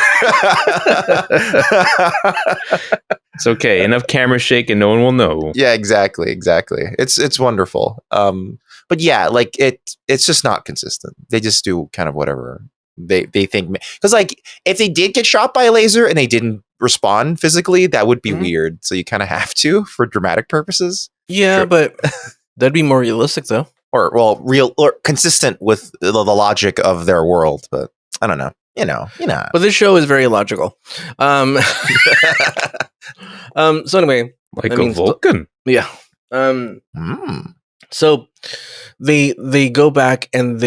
It's okay. Enough camera shake and no one will know. Yeah, exactly. It's wonderful. But yeah, like it's just not consistent. They just do kind of whatever they think. Because like if they did get shot by a laser and they didn't respond physically, that would be weird. So you kind of have to for dramatic purposes. Yeah, but that'd be more realistic though. Or real or consistent with the logic of their world. But I don't know. You know. But this show is very logical. So anyway, like a Vulcan. So they go back and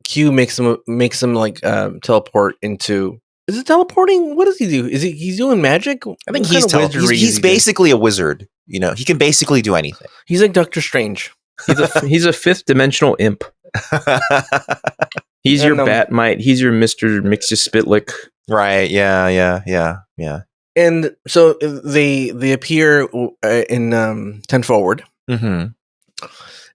Q makes them like teleport into. Is it teleporting? What does he do? He's doing magic? I think he's basically a wizard. You know, he can basically do anything. He's like Doctor Strange. He's a fifth dimensional imp. He's your Batmite. He's your Mr. Mixus-Spitlick. Right. Yeah. And so they appear in 10 Forward. Mm-hmm.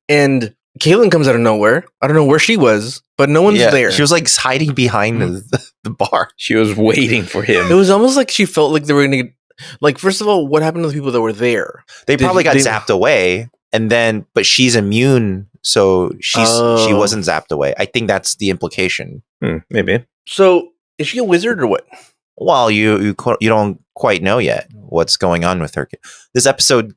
And Caitlin comes out of nowhere. I don't know where she was, but no one's there. She was like hiding behind the bar. She was waiting for him. It was almost like she felt like they were going to... Like, first of all, what happened to the people that were there? They probably got zapped away. And then, but she's immune, so she wasn't zapped away. I think that's the implication. Maybe. So, is she a wizard or what? Well, you don't quite know yet what's going on with her. This episode,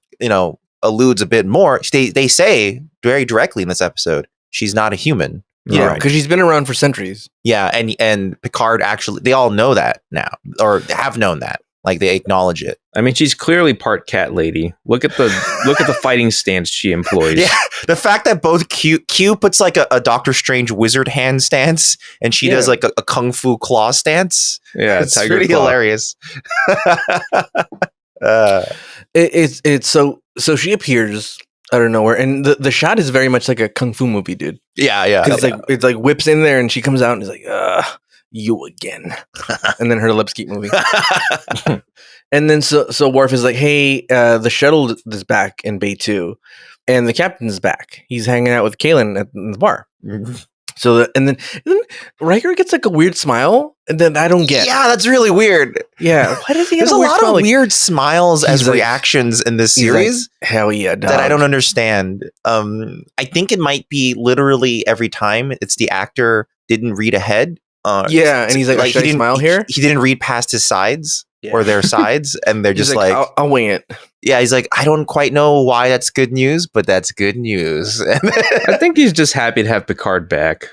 alludes a bit more. They say very directly in this episode, she's not a human. Yeah, because she's been around for centuries. Yeah, and Picard actually, they all know that now, or have known that. Like they acknowledge it. I mean, she's clearly part cat lady. Look at the fighting stance she employs. Yeah, the fact that both Q puts like a Doctor Strange wizard hand stance, and she does like a kung fu claw stance. Yeah, it's pretty hilarious. It's so she appears out of nowhere, and the shot is very much like a kung fu movie, dude. Yeah. It's like whips in there, and she comes out and is like, you again. And then her lips keep moving. And then so Worf is like, hey, the shuttle is back in Bay 2 and the captain's back. He's hanging out with Kaylin at the bar. So and then Riker gets like a weird smile, and then I don't get. Yeah, that's really weird. Yeah, why does he? There's a lot of weird smiles as reactions in this series. Like, hell yeah, dog. That I don't understand. I think it might be literally every time it's the actor didn't read ahead. And he's like should I smile here? He didn't read past his sides or their sides, and they're just like I'll wing it. Yeah, he's like, I don't quite know why that's good news, but that's good news. I think he's just happy to have Picard back.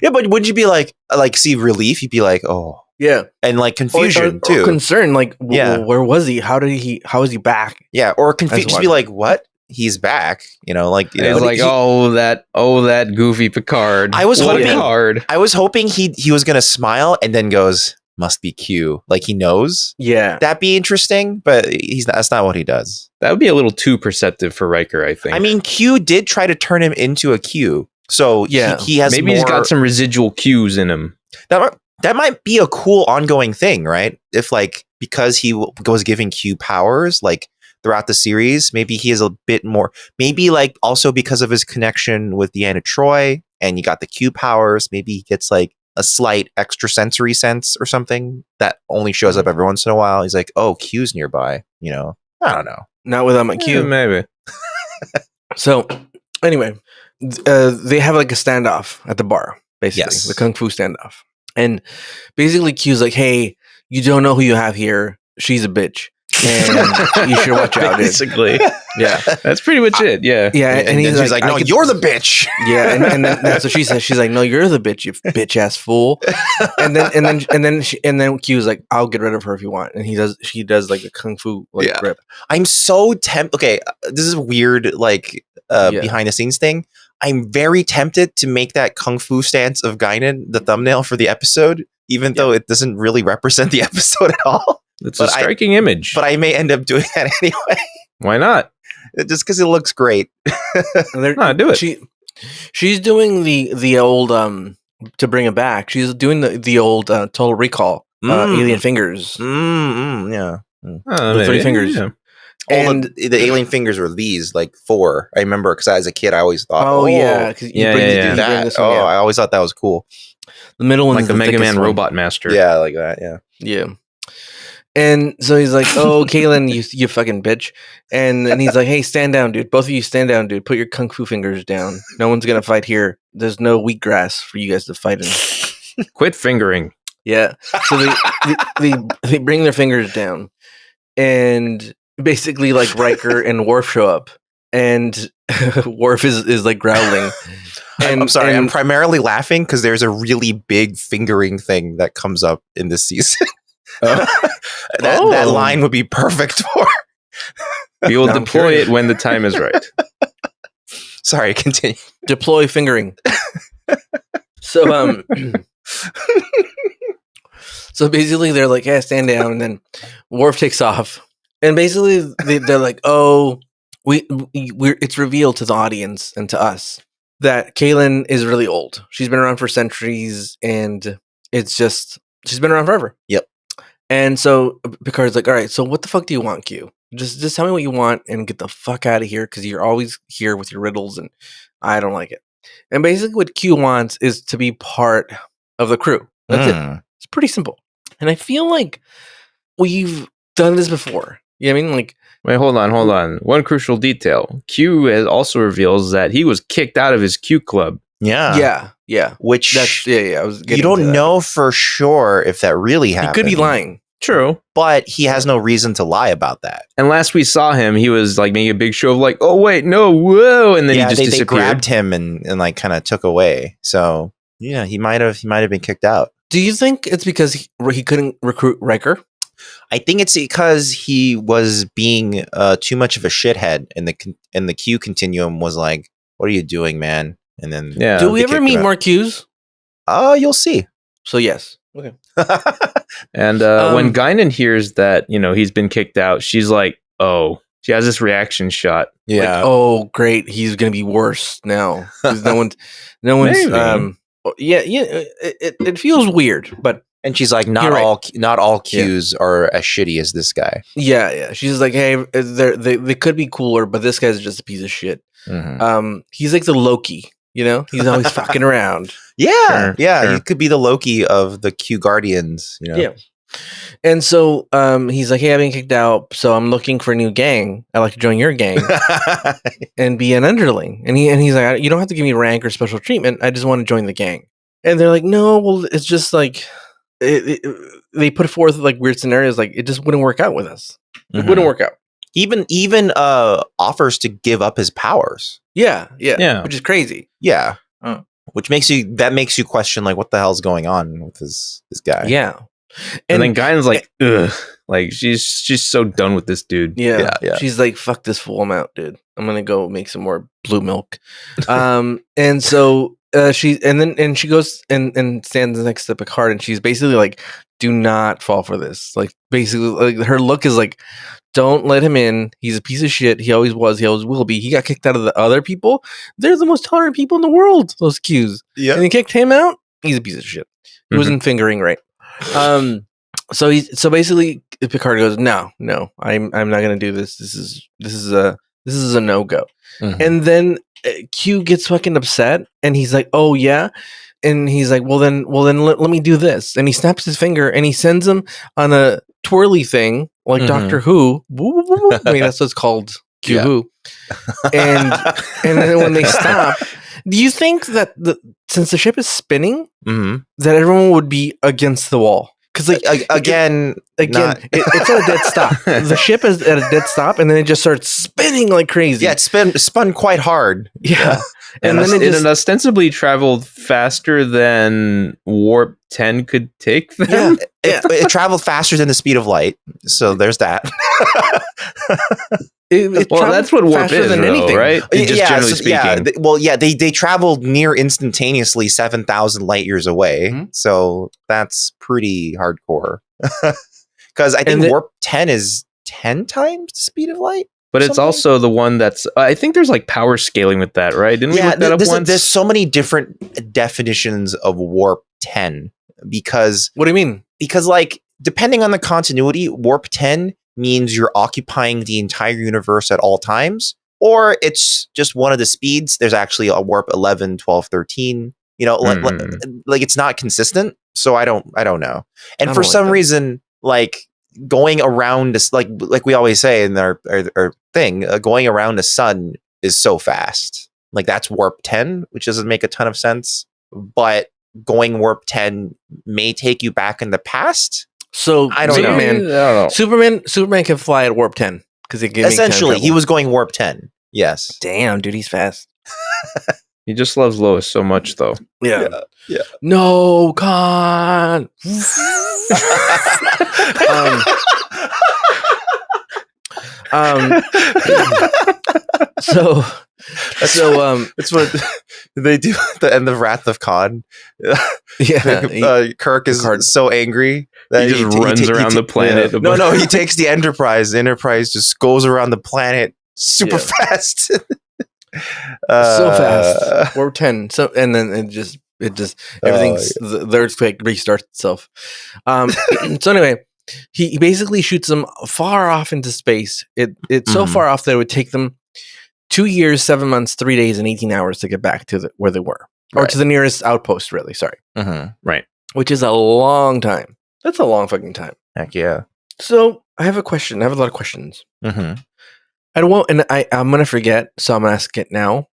Yeah, but wouldn't you be like see relief? You'd be like, oh, yeah, and like confusion too, or concern. Like, where was he? How is he back? Yeah, or confused. Just be like, what? He's back. He's like, that goofy Picard. I was hoping he was gonna smile and then goes, must be Q. Like he knows. Yeah, that'd be interesting, but that's not what he does. That would be a little too perceptive for Riker, I think. I mean, Q did try to turn him into a Q. So yeah, he has maybe he's got some residual Qs in him. That might be a cool ongoing thing, right? If like because he was giving Q powers like throughout the series, maybe he is a bit more. Maybe like also because of his connection with Deanna Troi, and you got the Q powers. Maybe he gets like a slight extrasensory sense or something that only shows up every once in a while. He's like, oh, Q's nearby. I don't know. Not without my Q, maybe. So anyway. They have like a standoff at the bar, basically, the kung fu standoff. And basically Q's like, hey, you don't know who you have here. She's a bitch. And you should watch out, dude. Basically. Yeah. That's pretty much it. Yeah. Yeah. And he's like, no, you're the bitch. Yeah. And then that's what she says. She's like, no, you're the bitch, you bitch ass fool. And then Q's like, I'll get rid of her if you want. And she does like a kung fu grip. I'm so tempted. Okay. This is weird, like behind the scenes thing. I'm very tempted to make that kung fu stance of Guinan the thumbnail for the episode, even though it doesn't really represent the episode at all. It's a striking image. But I may end up doing that anyway. Why not? Just because it looks great. No, do it. She's doing the old to bring it back. She's doing the old Total Recall alien fingers. Yeah. The 3 fingers. Yeah. And the alien fingers were these, like 4. I remember because as a kid, I always thought, yeah, because Yeah. that. I always thought that was cool. The middle one, Like the Mega Man Robot Master. Yeah, like that. Yeah. Yeah. And so he's like, "Oh, Kaylin, you fucking bitch!" And then he's like, "Hey, stand down, dude. Both of you stand down, dude. Put your kung fu fingers down. No one's gonna fight here. There's no wheatgrass for you guys to fight in." Quit fingering. Yeah. So they bring their fingers down, and basically, like Riker and Worf show up, and Worf is like growling. And I'm sorry, I'm primarily laughing because there's a really big fingering thing that comes up in this season. That line would be perfect for. We will deploy it when the time is right. Sorry, continue. Deploy fingering. So so basically they're like, "Yeah, stand down," and then Worf takes off, and basically they're like, "Oh, it's revealed to the audience and to us that Kaylin is really old. She's been around for centuries, and it's just she's been around forever." Yep. And so Picard's like, "All right, so what the fuck do you want, Q? Just tell me what you want and get the fuck out of here, because you're always here with your riddles, and I don't like it." And basically what Q wants is to be part of the crew. That's it. It's pretty simple. And I feel like we've done this before. You know what I mean? Like, wait, hold on. One crucial detail. Q also reveals that he was kicked out of his Q club. Yeah. Which I was getting you don't know for sure if that really happened. He could be lying. True. But he has no reason to lie about that. And last we saw him, he was like making a big show of like, "Oh wait, no, whoa," and then he just disappeared. They grabbed him and like kind of took away. So yeah, he might have been kicked out. Do you think it's because he couldn't recruit Riker? I think it's because he was being too much of a shithead, and the Q continuum was like, "What are you doing, man?" And then do we ever meet more Qs? Oh, you'll see. So yes. Okay. And when Guinan hears that, he's been kicked out, she's like, "Oh," she has this reaction shot. Yeah. Like, "Oh, great, he's gonna be worse now." No one's. Maybe. It feels weird, but. And she's like, not all Qs are as shitty as this guy. Yeah. She's like, "Hey, they could be cooler, but this guy's just a piece of shit." Mm-hmm. He's like the Loki, he's always fucking around. Yeah, Sure. He could be the Loki of the Q Guardians. Yeah. And so he's like, "Hey, I've been kicked out, so I'm looking for a new gang. I'd like to join your gang and be an underling." And he's like, "You don't have to give me rank or special treatment. I just want to join the gang." And they're like, "No, well, it's just like." They put forth like weird scenarios, like it just wouldn't work out with us. It wouldn't work out. Even offers to give up his powers. Yeah, Yeah. which is crazy. Yeah, Oh. which makes you question like what the hell's going on with this guy. Yeah, And then Guinan's like, "Ugh," like she's so done with this dude. yeah. Yeah. She's like, "Fuck this fool, I'm out, dude. I'm gonna go make some more blue milk." And so she goes and stands next to Picard, and she's basically like, "Do not fall for this." Like basically, like her look is like, "Don't let him in. He's a piece of shit. He always was. He always will be. He got kicked out of the other people. They're the most tolerant people in the world. Those Qs. Yeah. And he kicked him out. He's a piece of shit. He wasn't fingering right." So basically Picard goes, no, I'm not gonna do this. This is a no-go. And then Q gets fucking upset, and he's like, "Oh yeah," and he's like, well then let me do this, and he snaps his finger and he sends him on a twirly thing like Doctor Who. I mean, that's what it's called, Q Who. And then when they stop, do you think that since the ship is spinning, that everyone would be against the wall? Because again, it's at a dead stop. The ship is at a dead stop, and then it just starts spinning like crazy. Yeah, it spun quite hard. Yeah. And then it ostensibly traveled faster than warp 10 could take them. Yeah, it traveled faster than the speed of light. So there's that. Well, that's what warp is, than anything, right? Generally speaking. They traveled near instantaneously 7,000 light years away. So that's pretty hardcore. Because I think warp 10 is 10 times the speed of light. But it's also the one that's, I think there's like power scaling with that, right? Didn't we look that up once? There's so many different definitions of warp 10 because... What do you mean? Because like, depending on the continuity, warp 10 means you're occupying the entire universe at all times, or it's just one of the speeds. There's actually a warp 11, 12, 13, you know, like it's not consistent. So I don't know. And for some reason, like going around this, like we always say in our thing, going around the sun is so fast. Like that's warp 10, which doesn't make a ton of sense, but going warp 10 may take you back in the past. So I don't know. Superman can fly at warp 10 because essentially he was going warp 10. Yes. Damn, dude, he's fast. He just loves Lois so much, though. Yeah. No, Khan. So it's what they do at the end of Wrath of Khan. Kirk is so angry that he just runs around the planet. Yeah. No, he takes the Enterprise. The Enterprise just goes around the planet super fast. So fast. Warp 10. So and then it just everything's the earthquake restarts itself. So anyway, he basically shoots them far off into space. It's so far off that it would take them 2 years, 7 months, 3 days, and 18 hours to get back to where they were, or to the nearest outpost. Really, sorry. Right. Which is a long time. That's a long fucking time. Heck yeah. So I have a question. I have a lot of questions. I'm gonna forget, so I'm gonna ask it now.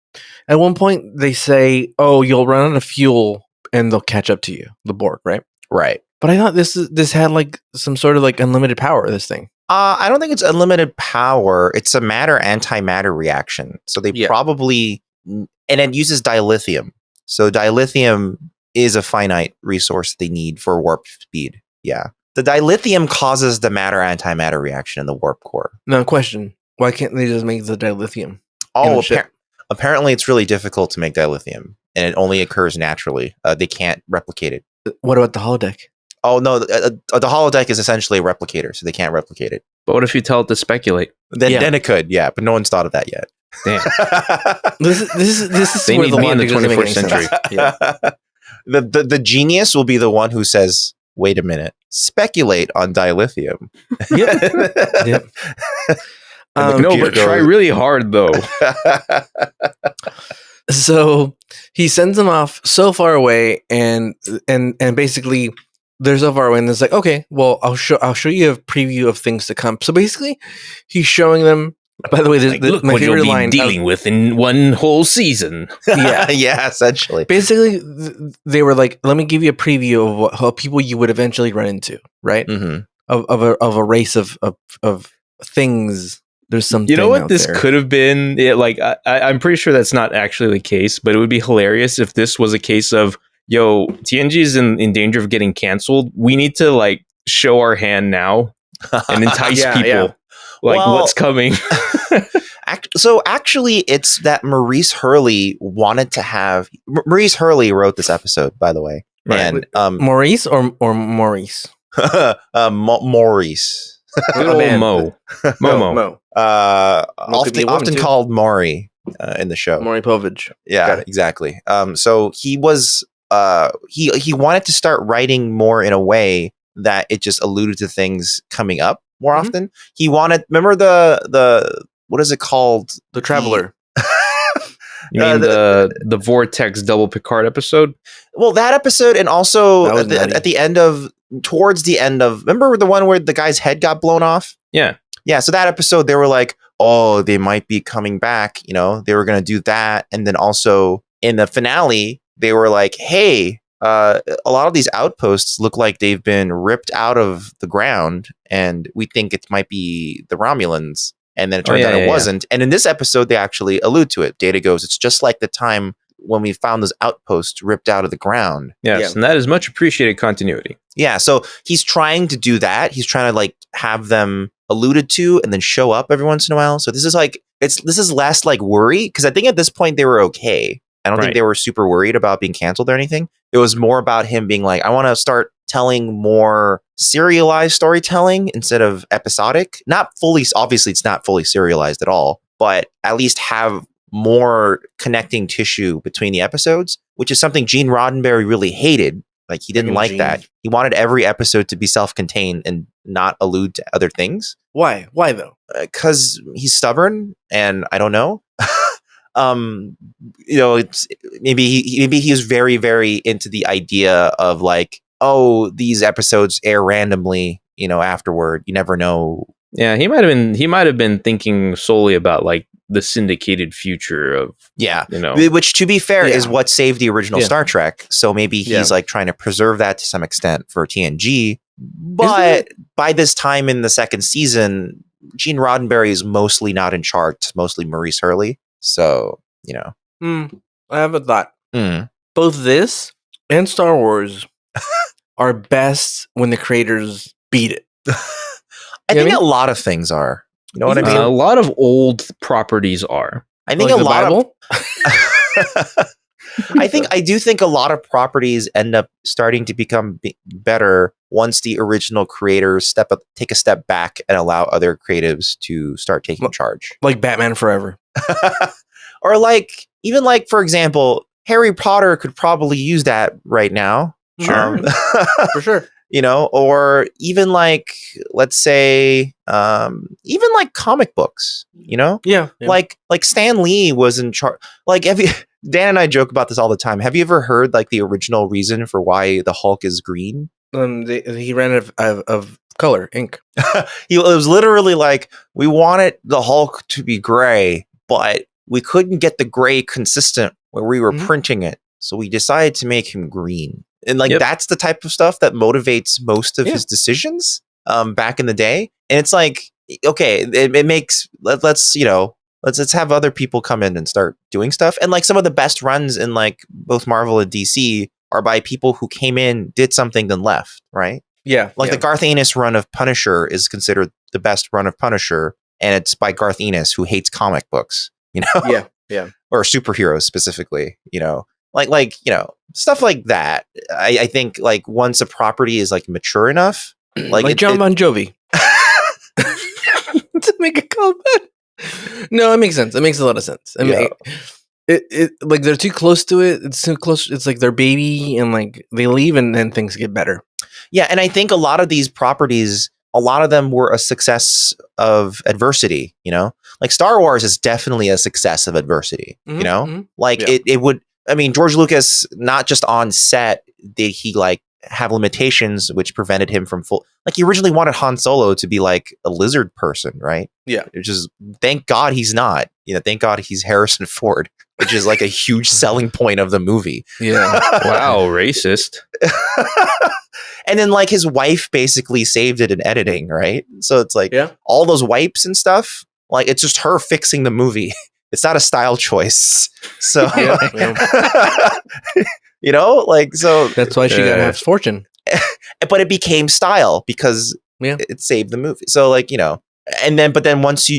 At one point, they say, "Oh, you'll run out of fuel, and they'll catch up to you." The Borg, right? Right. But I thought this had like some sort of like unlimited power. This thing. I don't think it's unlimited power. It's a matter-antimatter reaction. So they probably, and it uses dilithium. So dilithium is a finite resource they need for warp speed. Yeah. The dilithium causes the matter-antimatter reaction in the warp core. Now, question. Why can't they just make the dilithium? Oh, apparently it's really difficult to make dilithium, and it only occurs naturally. They can't replicate it. What about the holodeck? Oh, no, the holodeck is essentially a replicator, so they can't replicate it. But what if you tell it to speculate? Then it could, yeah, but no one's thought of that yet. Damn. This is they need me in the 21st century. Yeah. The genius will be the one who says, wait a minute, speculate on dilithium. Yep. No, but try really hard, though. So he sends them off so far away, and basically they're so far away, and it's like, okay, well, I'll show you a preview of things to come. So basically, he's showing them. By the way, look my what favorite you'll be dealing with in one whole season. Yeah, essentially. Basically, they were like, let me give you a preview of how people you would eventually run into, right? Of a race of things. There's something. You know what this could have been? I'm pretty sure that's not actually the case, but it would be hilarious if this was a case of, yo, TNG is in danger of getting canceled. We need to like show our hand now and entice people. Yeah. What's coming? So actually, it's that Maurice Hurley wanted to have. Maurice Hurley wrote this episode, by the way. Right. And Maurice or Maurice? Maurice. Momo. Often called Maury in the show. Maury Povich. Yeah, exactly. So he was he wanted to start writing more in a way that it just alluded to things coming up more often. He wanted, remember the what is it called? The Traveler. You mean the Vortex Double Picard episode? Well, that episode, and also at the end of, towards the end of, remember the one where the guy's head got blown off? Yeah. Yeah, so that episode, they were like, oh, they might be coming back, you know, they were going to do that. And then also in the finale, they were like, hey, a lot of these outposts look like they've been ripped out of the ground, and we think it might be the Romulans. And then it turns out it wasn't. And in this episode, they actually allude to it. Data goes, it's just like the time when we found those outposts ripped out of the ground. Yes, and that is much appreciated continuity. Yeah, so he's trying to do that. He's trying to like have them alluded to and then show up every once in a while. So this is like, this is less like worry, because I think at this point they were okay. I don't think they were super worried about being canceled or anything. It was more about him being like, I want to start telling more serialized storytelling instead of episodic. Not fully, obviously it's not fully serialized at all, but at least have more connecting tissue between the episodes, which is something Gene Roddenberry really hated. Like he didn't like that. He wanted every episode to be self-contained and not allude to other things. Why? Why though? Because he's stubborn, and I don't know. It's maybe he was very, very into the idea of like, oh, these episodes air randomly, afterward. You never know. Yeah, he might have been thinking solely about like the syndicated future of which, to be fair, is what saved the original Star Trek. So maybe he's like trying to preserve that to some extent for TNG. But by this time in the second season, Gene Roddenberry is mostly not in charge. It's mostly Maurice Hurley. So, I have a thought. Both this and Star Wars are best when the creators beat it. I think a lot of things are. You know what I mean? A lot of old properties are. I think like a lot Bible? I do think a lot of properties end up starting to become better once the original creators take a step back and allow other creatives to start taking charge. Like Batman Forever. Or even for example, Harry Potter could probably use that right now. Sure. For sure. Or even let's say, even comic books, Yeah. like Stan Lee was in charge. Dan and I joke about this all the time. Have you ever heard the original reason for why the Hulk is green? He ran out of color, ink. It was literally we wanted the Hulk to be gray, but we couldn't get the gray consistent where we were printing it. So we decided to make him green. And that's the type of stuff that motivates most of his decisions back in the day. And it's okay, it makes, let's have other people come in and start doing stuff. And some of the best runs in both Marvel and DC are by people who came in, did something, then left, right? Yeah. The Garth Ennis run of Punisher is considered the best run of Punisher. And it's by Garth Ennis, who hates comic books, Yeah. Or superheroes specifically, stuff like that. I think once a property is mature enough, like John Bon Jovi. To make a comment. No, it makes sense. It makes a lot of sense. I mean, it they're too close to it. It's too close. It's like their baby, and they leave, and then things get better. Yeah, and I think a lot of these properties, a lot of them were a success of adversity. Star Wars is definitely a success of adversity. It would. I mean, George Lucas, not just on set did he have limitations which prevented him from he originally wanted Han Solo to be a lizard person, right? Yeah. Which is, thank God he's not. Thank God he's Harrison Ford, which is a huge selling point of the movie. Yeah. Wow, racist. And then his wife basically saved it in editing, right? So it's all those wipes and stuff, it's just her fixing the movie. It's not a style choice. So, so that's why she got half fortune. But it became style because it saved the movie. So but then once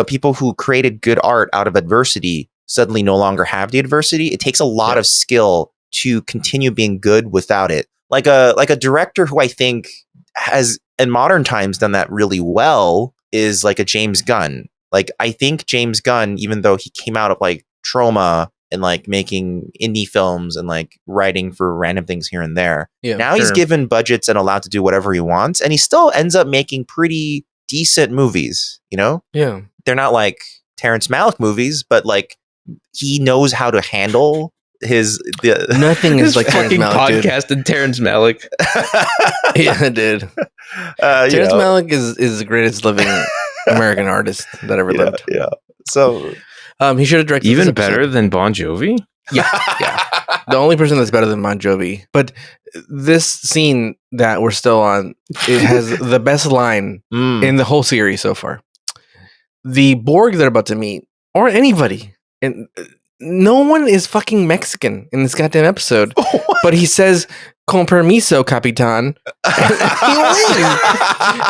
people who created good art out of adversity suddenly no longer have the adversity. It takes a lot of skill to continue being good without it. Like a director who I think has in modern times done that really well is a James Gunn. I think James Gunn, even though he came out of Trauma and making indie films and writing for random things here and there. Yeah, now he's given budgets and allowed to do whatever he wants, and he still ends up making pretty decent movies. Yeah, they're not Terrence Malick movies, but he knows how to handle nothing is like fucking Terrence Malick, podcast and Terrence Malick. Yeah, dude. Terrence Malick is the greatest living American artist that ever lived. Yeah. So he should have directed even better than Bon Jovi. Yeah. The only person that's better than Bon Jovi. But this scene that we're still on, it has the best line in the whole series so far. The Borg they're about to meet, or anybody, and no one is fucking Mexican in this goddamn episode. But he says, "Con permiso, Capitan." He wins.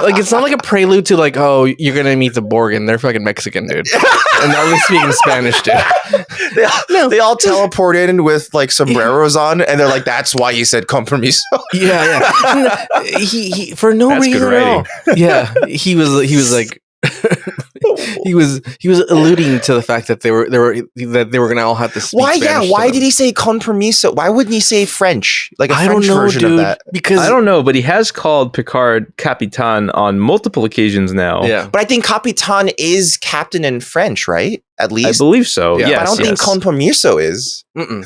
Like, it's not like a prelude to like, oh, you're gonna meet the Borg and they're fucking Mexican, dude. And now they're speaking Spanish, dude. They all teleport in with like sombreros on, and they're like, "That's why you said con permiso." Yeah. He for no That's reason good at all. Yeah, he was like. he was alluding to the fact that they were gonna all have to speak Why? Spanish Why did he say con permiso? Why wouldn't he say French? Like a I French don't know, version dude, of that? because I don't know, but he has called Picard Capitan on multiple occasions now. yeah, But I think Capitan is captain in French, right? At I least. believe so. Yeah, Yes, But I don't think yes. con permiso is. mm-mm.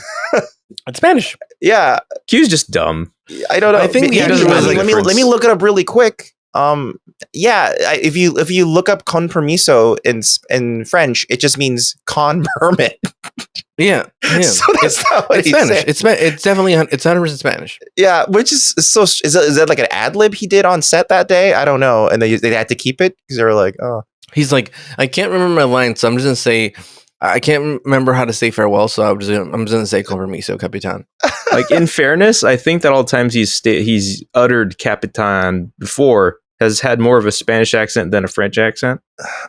It's Spanish. Yeah, Q's just dumb. I don't know. I think Maybe- he doesn't really let difference. me look it up really quick. If you look up con permiso in French, it just means con permit. Yeah. So that's not what It's he's Spanish. saying. It's definitely 100% Spanish. Yeah, which is so. Is that like an ad lib he did on set that day? I don't know, and they had to keep it because they were like, oh. He's like, I can't remember my line, so I'm just gonna say, I can't remember how to say farewell, so I'm just gonna say "Con permiso, Capitan." Like, in fairness, I think that all the times he's uttered Capitan before has had more of a Spanish accent than a French accent.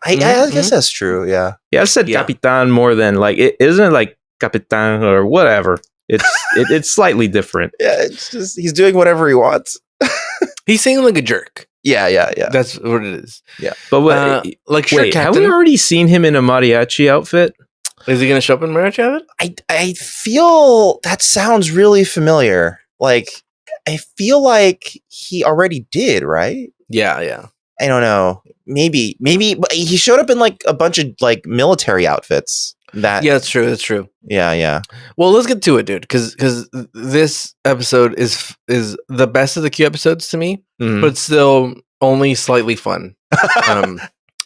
I guess that's true. Yeah. Yeah, I've said Yeah. Capitan more than like it isn't like Capitan or whatever. It's slightly different. Yeah, it's just he's doing whatever he wants. He's saying like a jerk. Yeah. That's what it is. But Like, sure, wait, have Captain. we already seen him in a mariachi outfit? Is he gonna show up in mariachi outfit? I feel that sounds really familiar. Like I feel like he already did, right? Yeah. I don't know. Maybe but he showed up in like a bunch of like military outfits. That Yeah, that's true. yeah. Well, let's get to it, dude, because this episode is the best of the Q episodes to me, Mhm. but still only slightly fun.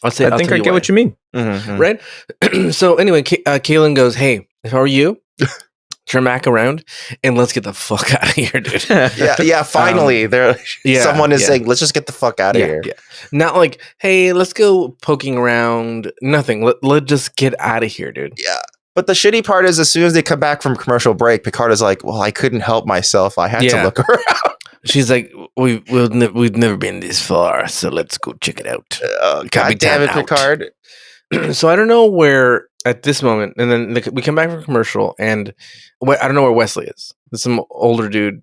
I'll say. I think I get what you mean. Mhm. Right. So anyway, Kaylin goes, "Hey, how are you? Turn back around and let's get the fuck out of here, dude." Yeah. Finally, someone is saying, "Let's just get the fuck out of here." Yeah. Not like, "Hey, let's go poking around." Nothing. Let's just get out of here, dude. Yeah. But the shitty part is, as soon as they come back from commercial break, Picard is like, "Well, I couldn't help myself. I had to Yeah. look around." She's like, "We've never been this far, so let's go check it out." God damn it, out. Picard. So I don't know where at this moment, and then we come back from commercial, and I don't know where Wesley is. There's some older dude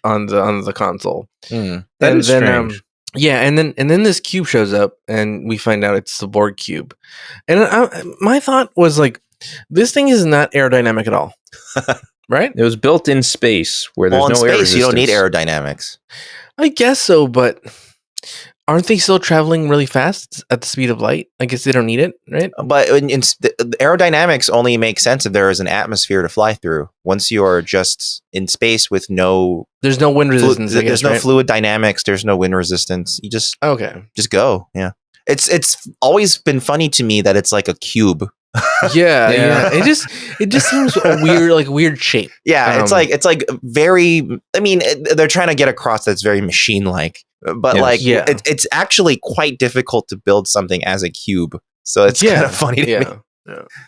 on the console. That And is then, strange. Yeah, and then this cube shows up, and we find out it's the Borg cube. And my thought was like, this thing is not aerodynamic at all, right? It was built in space where there's Well, in no air space, you don't need resistance. aerodynamics. I guess so, but aren't they still traveling really fast at the speed of light? I guess they don't need it, right? But the aerodynamics only make sense if there is an atmosphere to fly through. Once you are just in space with no There's no wind resistance. I there's guess, no right? fluid dynamics. There's no wind resistance. You just Okay. go. Yeah. It's always been funny to me that it's like a cube. Yeah. It just seems a weird shape. Yeah, it's like very. I mean, they're trying to get across that it's very machine-like, but Yes. it's actually quite difficult to build something as a cube. So it's kind of funny to me.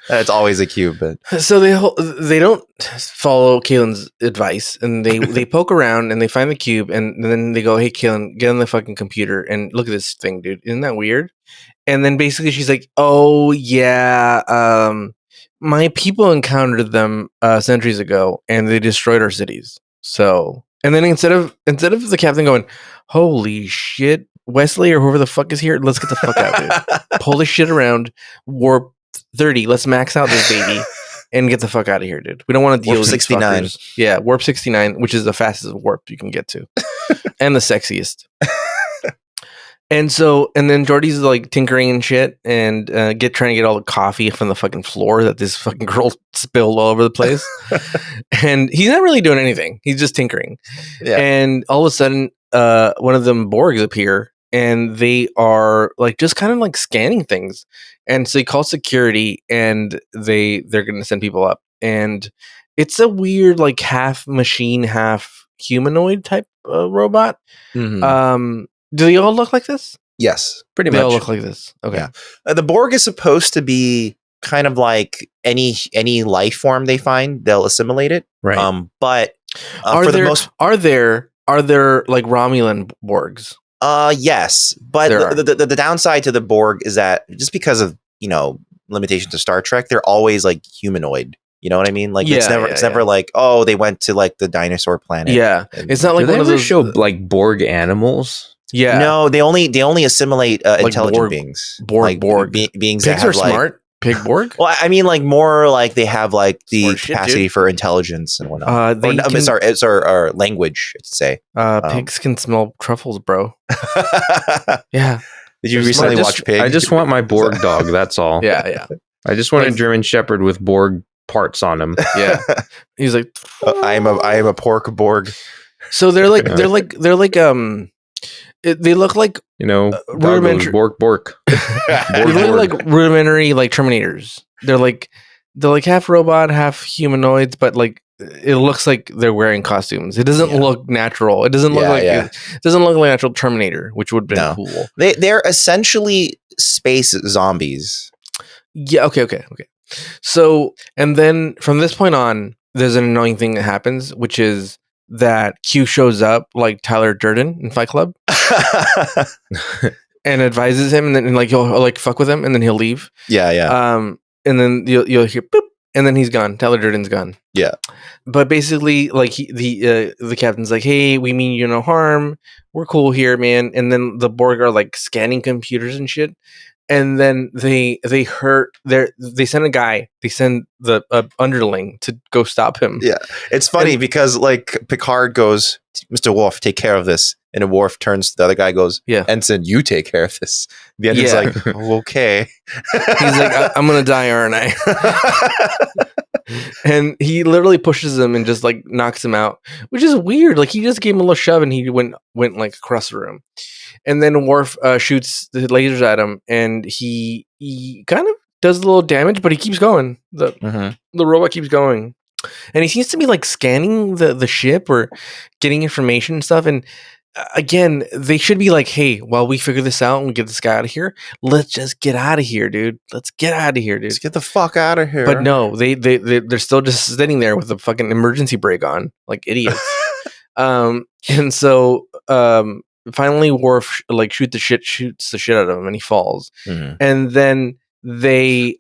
That it's always a cube. But So they don't follow Kaylin's advice, and they poke around and they find the cube, and then they go, "Hey, Kaylin, get on the fucking computer and look at this thing, dude. Isn't that weird?" And then basically she's like, "Oh yeah, my people encountered them centuries ago, and they destroyed our cities." So, and then instead of the captain going, "Holy shit, Wesley or whoever the fuck is here, let's get the fuck out, dude. Pull this shit around, warp 30, let's max out this baby and get the fuck out of here, dude. We don't want to deal Warp with 69. 69. Yeah, warp 69, which is the fastest warp you can get to, and the sexiest." And then Jordy's like tinkering and shit, and trying to get all the coffee from the fucking floor that this fucking girl spilled all over the place. And he's not really doing anything. He's just tinkering. Yeah. And all of a sudden, one of them Borgs appear, and they are like just kind of like scanning things. And so he calls security, and they're going to send people up. And it's a weird like half machine, half humanoid type robot. Mhm. Do they all look like this? Yes. Pretty They much. all look like this. Okay. Yeah. The Borg is supposed to be kind of like any life form they find, they'll assimilate it. Right. But are there like Romulan Borgs? Yes, but the downside to the Borg is that just because of limitations of Star Trek, they're always like humanoid. You know what I mean? Like it's never like, oh, they went to like the dinosaur planet. Yeah, it's not like do one they of those show like Borg animals. Yeah, no, they only assimilate like intelligent beings. Borg beings. Pigs that have, are smart. Pig Borg. Well, I mean, like more like they have like the Smart shit, capacity dude. for intelligence and whatnot. It's our language, I should say. Pigs can smell truffles, bro. Yeah. Did you recently watch Pig? I just want my Borg dog. That's all. Yeah. I just want a German Shepherd with Borg parts on him. Yeah. He's like, I am a pork Borg. So they look like rudimentary Borg. They look like rudimentary like Terminators. They're like half robot, half humanoids, but like it looks like they're wearing costumes. It doesn't look natural. It doesn't look like it doesn't look like natural Terminator, which would have been cool. They're essentially space zombies. Yeah. Okay. So, and then from this point on, there's an annoying thing that happens, which is that Q shows up like Tyler Durden in Fight Club and advises him, and then he'll like fuck with him, and then he'll leave. Yeah. And then you'll hear boop, and then he's gone. Tyler Durden's gone. Yeah. But basically, like the captain's like, "Hey, we mean you no harm. We're cool here, man." And then the Borg are like scanning computers and shit. And then they send the underling to go stop him. Yeah, it's funny because like Picard goes, "Mr. Worf, take care of this," and Worf turns to the other guy, goes, "Yeah, Ensign, you take care of this." The ensign's like, oh, "Okay." He's like, "I'm gonna die, aren't I?" And he literally pushes him and just like knocks him out, which is weird. Like he just gave him a little shove and he went like across the room. And then Worf shoots the lasers at him, and he kind of does a little damage, but he keeps going. The robot keeps going, and he seems to be like scanning the ship or getting information and stuff. And again, they should be like, "Hey, while we figure this out and we get this guy out of here, let's just get out of here, dude. Let's get out of here, dude. Let's get the fuck out of here." But no, they're still just sitting there with the fucking emergency brake on, like idiots. And so finally Worf like shoots the shit out of him, and he falls. And then the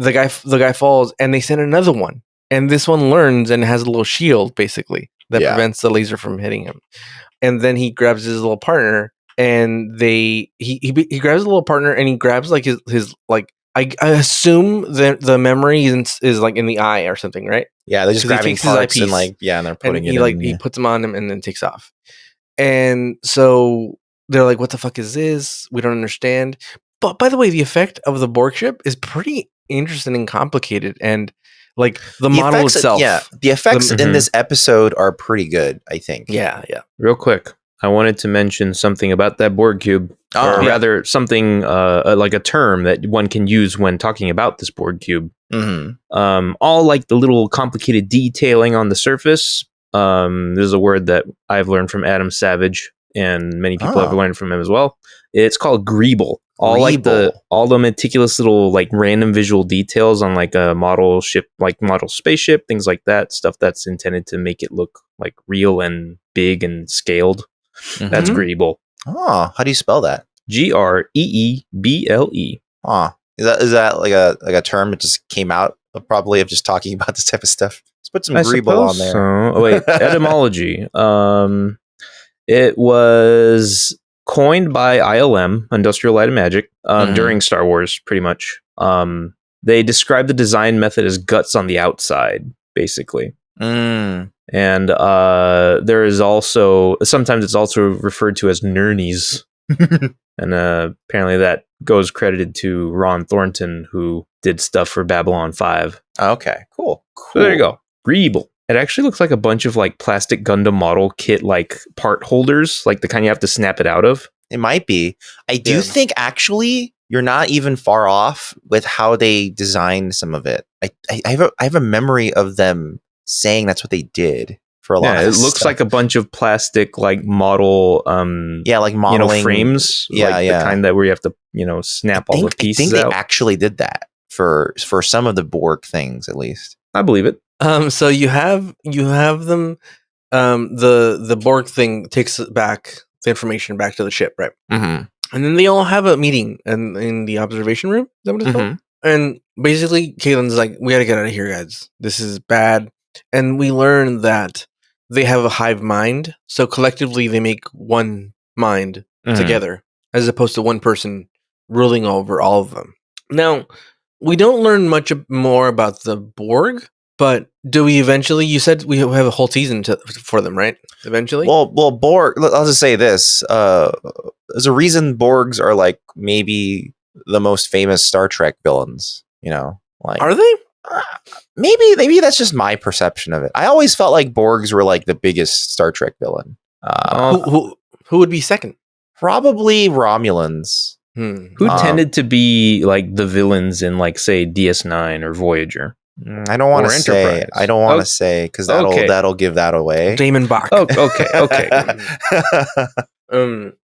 guy falls, and they send another one, and this one learns and has a little shield basically that prevents the laser from hitting him. And then he grabs his little partner, and he grabs a little partner, and he grabs like his like I assume the memory is like in the eye or something, right? Yeah, they're just grabbing parts and like and they're putting it in. He puts them on him and then takes off. And so they're like, "What the fuck is this? We don't understand." But by the way, the effect of the Borg ship is pretty interesting and complicated, and like the model effects, itself. The effects in this episode are pretty good, I think. Yeah. Real quick, I wanted to mention something about that Borg cube, or rather something like a term that one can use when talking about this Borg cube. All like the little complicated detailing on the surface. There's a word that I've learned from Adam Savage, and many people have learned from him as well. It's called greeble. All the meticulous little like random visual details on like a model ship, like model spaceship, things like that. Stuff that's intended to make it look like real and big and scaled. That's greeble. Oh, how do you spell that? Greeble. Is that like a term that just came out probably of just talking about this type of stuff? Let's put some greeble on there. So. Oh, wait, etymology. It was coined by ILM, Industrial Light and Magic, during Star Wars, pretty much. They described the design method as guts on the outside, basically. And there is also, sometimes it's also referred to as nurnies. And apparently that goes credited to Ron Thornton, who did stuff for Babylon 5. Okay, cool. So there you go. Greeble. It actually looks like a bunch of like plastic Gundam model kit like part holders, like the kind you have to snap it out of. It might be. I do think actually you're not even far off with how they designed some of it. I have a memory of them saying that's what they did for a lot of it looks stuff. like a bunch of plastic like model like modeling frames. The kind that where you have to snap all the pieces I think out. they actually did that for some of the Borg things, at least. I believe it. So you have them. The Borg thing takes back the information back to the ship, right? Mm-hmm. And then they all have a meeting in the observation room. Is that what it's called? And basically, Caitlin's like, "We gotta get out of here, guys. This is bad." And we learn that they have a hive mind, so collectively they make one mind together, as opposed to one person ruling over all of them. Now, we don't learn much more about the Borg, but do we eventually? You said we have a whole season for them, right? Eventually? Well, Borg, I'll just say this. There's a reason Borgs are like maybe the most famous Star Trek villains, you know? Like, are they? Maybe that's just my perception of it. I always felt like Borgs were like the biggest Star Trek villain. Who would be second? Probably Romulans. Who tended to be like the villains in, like, say, DS9 or Voyager? I don't want to say. I don't want to say because that'll give that away. Damon Bach. Oh, okay.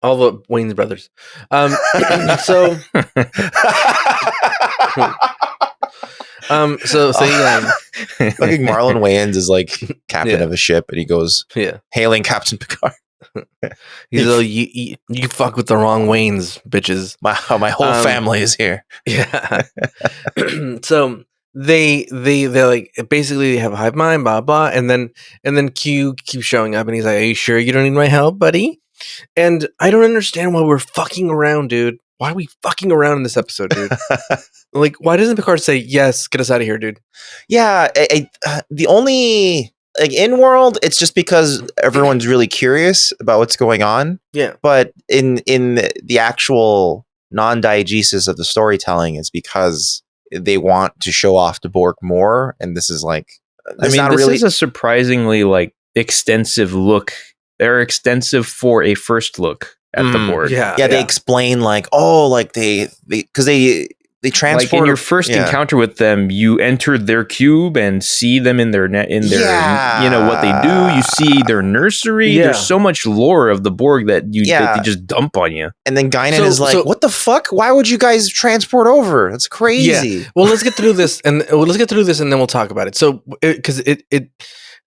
All the Wayne's brothers. So Fucking Marlon Wayans is like captain of a ship, and he goes, hailing Captain Picard. He's like, you fuck with the wrong Waynes, bitches. My whole family is here. Yeah. So they're like, basically they have a hive mind, blah blah, and then Q keeps showing up, and he's like, "Are you sure you don't need my help, buddy?" And I don't understand why we're fucking around, dude. Why are we fucking around in this episode, dude? Like, why doesn't Picard say, "Yes, get us out of here, dude"? Yeah, the only, like, in world, it's just because everyone's really curious about what's going on. Yeah. But in the actual non-diegesis of the storytelling, it's because they want to show off the Borg more, and this is like, this is a surprisingly, like, extensive look. They're extensive for a first look at the Borg. Yeah, they explain, like, oh, like they transport. Like, in your first encounter with them, you enter their cube and see them in their you know what they do. You see their nursery. Yeah. There's so much lore of the Borg that they just dump on you. And then Guinan is like, "What the fuck? Why would you guys transport over? That's crazy." Yeah. Well, let's get through this, and then we'll talk about it. So, because it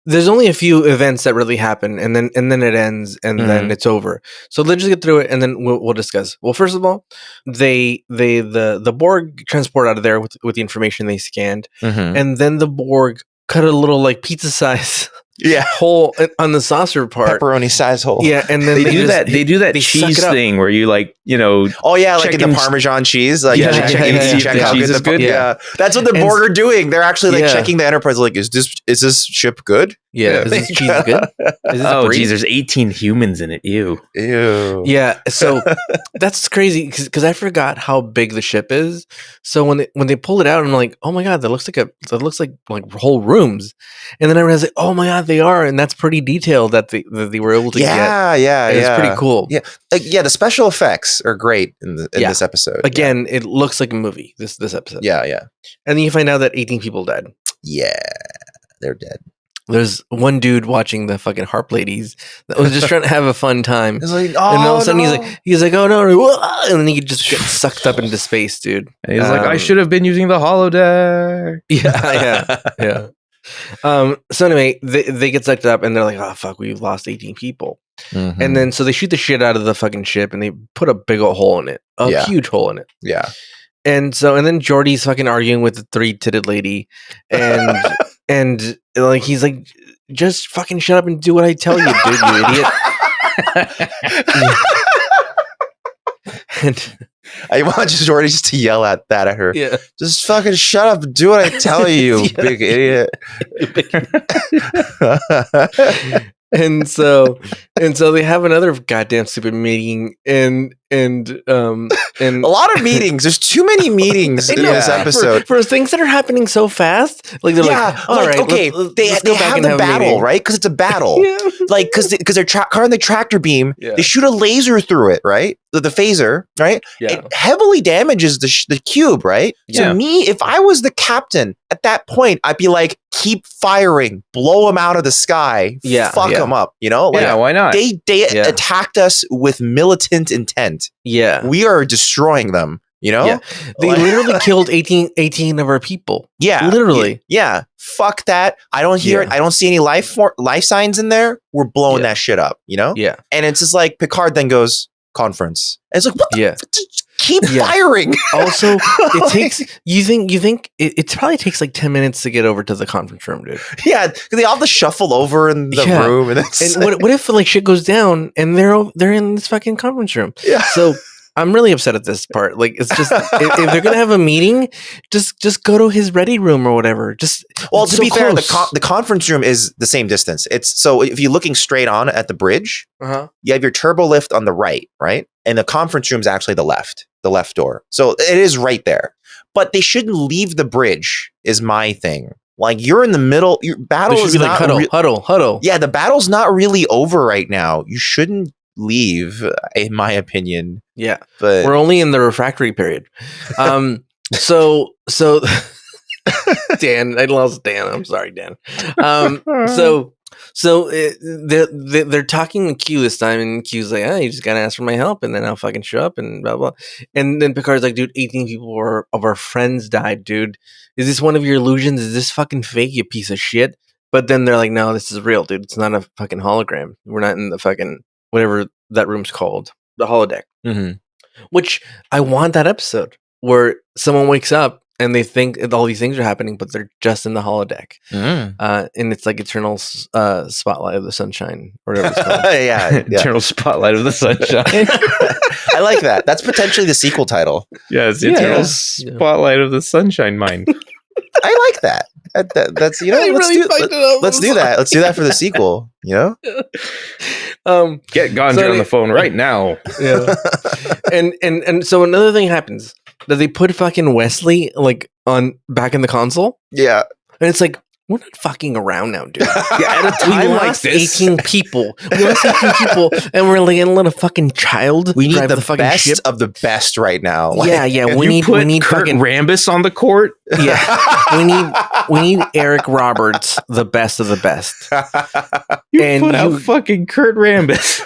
there's only a few events that really happen, and then it ends, and then it's over. So let's just get through it, and then we'll discuss. Well, first of all, the Borg transport out of there with the information they scanned, and then the Borg cut a little, like, pizza size hole on the saucer part, pepperoni size hole. Yeah, and then they do that cheese thing where you, like, you know, like in the Parmesan cheese, like check how good the good. Yeah, that's what the Borg are doing. They're actually, like, checking the Enterprise, like, is this ship good? Yeah, is this cheese good? Oh, geez, there's 18 humans in it. Ew. Yeah, so that's crazy because I forgot how big the ship is. So when they pulled it out, I'm like, oh my god, that looks like whole rooms. And then I realized, like, oh my god, they are, and that's pretty detailed that they were able to get. Yeah, it's pretty cool. Yeah, the special effects are great in this episode. Again, it looks like a movie. This episode. Yeah. And then you find out that 18 people died. Yeah, they're dead. There's one dude watching the fucking harp ladies that was just trying to have a fun time. It's like, and all of a sudden he's like, oh no, and then he just gets sucked up into space, dude. And he's like, I should have been using the holodeck. Yeah. So anyway, they get sucked up, and they're like, oh fuck, we've lost 18 people. And then so they shoot the shit out of the fucking ship, and they put a big old hole in it, huge hole in it. Yeah. And then Geordi's fucking arguing with the 3-titted lady, and and like he's like, just fucking shut up and do what I tell you, dude, you idiot. And I want Geordi just to yell at her. Yeah. Just fucking shut up and do what I tell you, big idiot. And so they have another goddamn stupid meeting, and a lot of meetings. There's too many meetings in this episode for things that are happening so fast. Like they're like, all right, okay, they have the battle, right? Because it's a battle, like because they're caught on the tractor beam. Yeah. They shoot a laser through it, right? The phaser, right? Yeah. It heavily damages the cube, right? Yeah. So if I was the captain at that point, I'd be like, keep firing, blow them out of the sky, fuck them up, you know? Like, why not? They attacked us with militant intent. Yeah. We are destroying them. You know? Yeah. They literally killed 18 of our people. Yeah. Literally. Yeah. Fuck that. I don't hear it. I don't see any life signs in there. We're blowing that shit up, you know? Yeah. And it's just like Picard then goes, conference. And it's like, what the keep firing. Also, it takes you think it probably takes like 10 minutes to get over to the conference room, dude. Yeah, because they all have to shuffle over in the room, and what if like shit goes down and they're in this fucking conference room? Yeah. So I'm really upset at this part. Like, it's just if they're gonna have a meeting, just go to his ready room or whatever. To be fair, the conference room is the same distance. It's so if you're looking straight on at the bridge, you have your turbo lift on the right, and the conference room is actually the left door. So it is right there. But they shouldn't leave the bridge. Is my thing. Like, you're in the middle. Your battle is like huddle. Yeah, the battle's not really over right now. You shouldn't leave, in my opinion. Yeah, but we're only in the refractory period. So Dan, I lost Dan. I'm sorry, Dan. So they're talking to Q this time, and Q's like, you just gotta ask for my help, and then I'll fucking show up, and blah blah. And then Picard's like, dude, 18 people of our friends died, dude. Is this one of your illusions? Is this fucking fake, you piece of shit? But then they're like, no, this is real, dude. It's not a fucking hologram. We're not in the fucking whatever that room's called, the holodeck. Mm-hmm. Which I want that episode where someone wakes up and they think all these things are happening, but they're just in the holodeck. And it's like eternal spotlight of the sunshine, or whatever it's called. Eternal spotlight of the sunshine. I like that. That's potentially the sequel title. Yeah, it's eternal spotlight of the sunshine mind. I like that. That's let's do that. Let's do that for the sequel. You know, get Gondry on the phone right now. Yeah, and so another thing happens that they put fucking Wesley like on back in the console. Yeah, and it's like, we're not fucking around now, dude. At a time like this, 18 people. We lost 18 people, and we're like gonna let a fucking child. We need the fucking best ship of the best right now. Yeah. We need Kurt fucking Rambis on the court. Yeah, we need Eric Roberts, the best of the best. Put out fucking Kurt Rambis.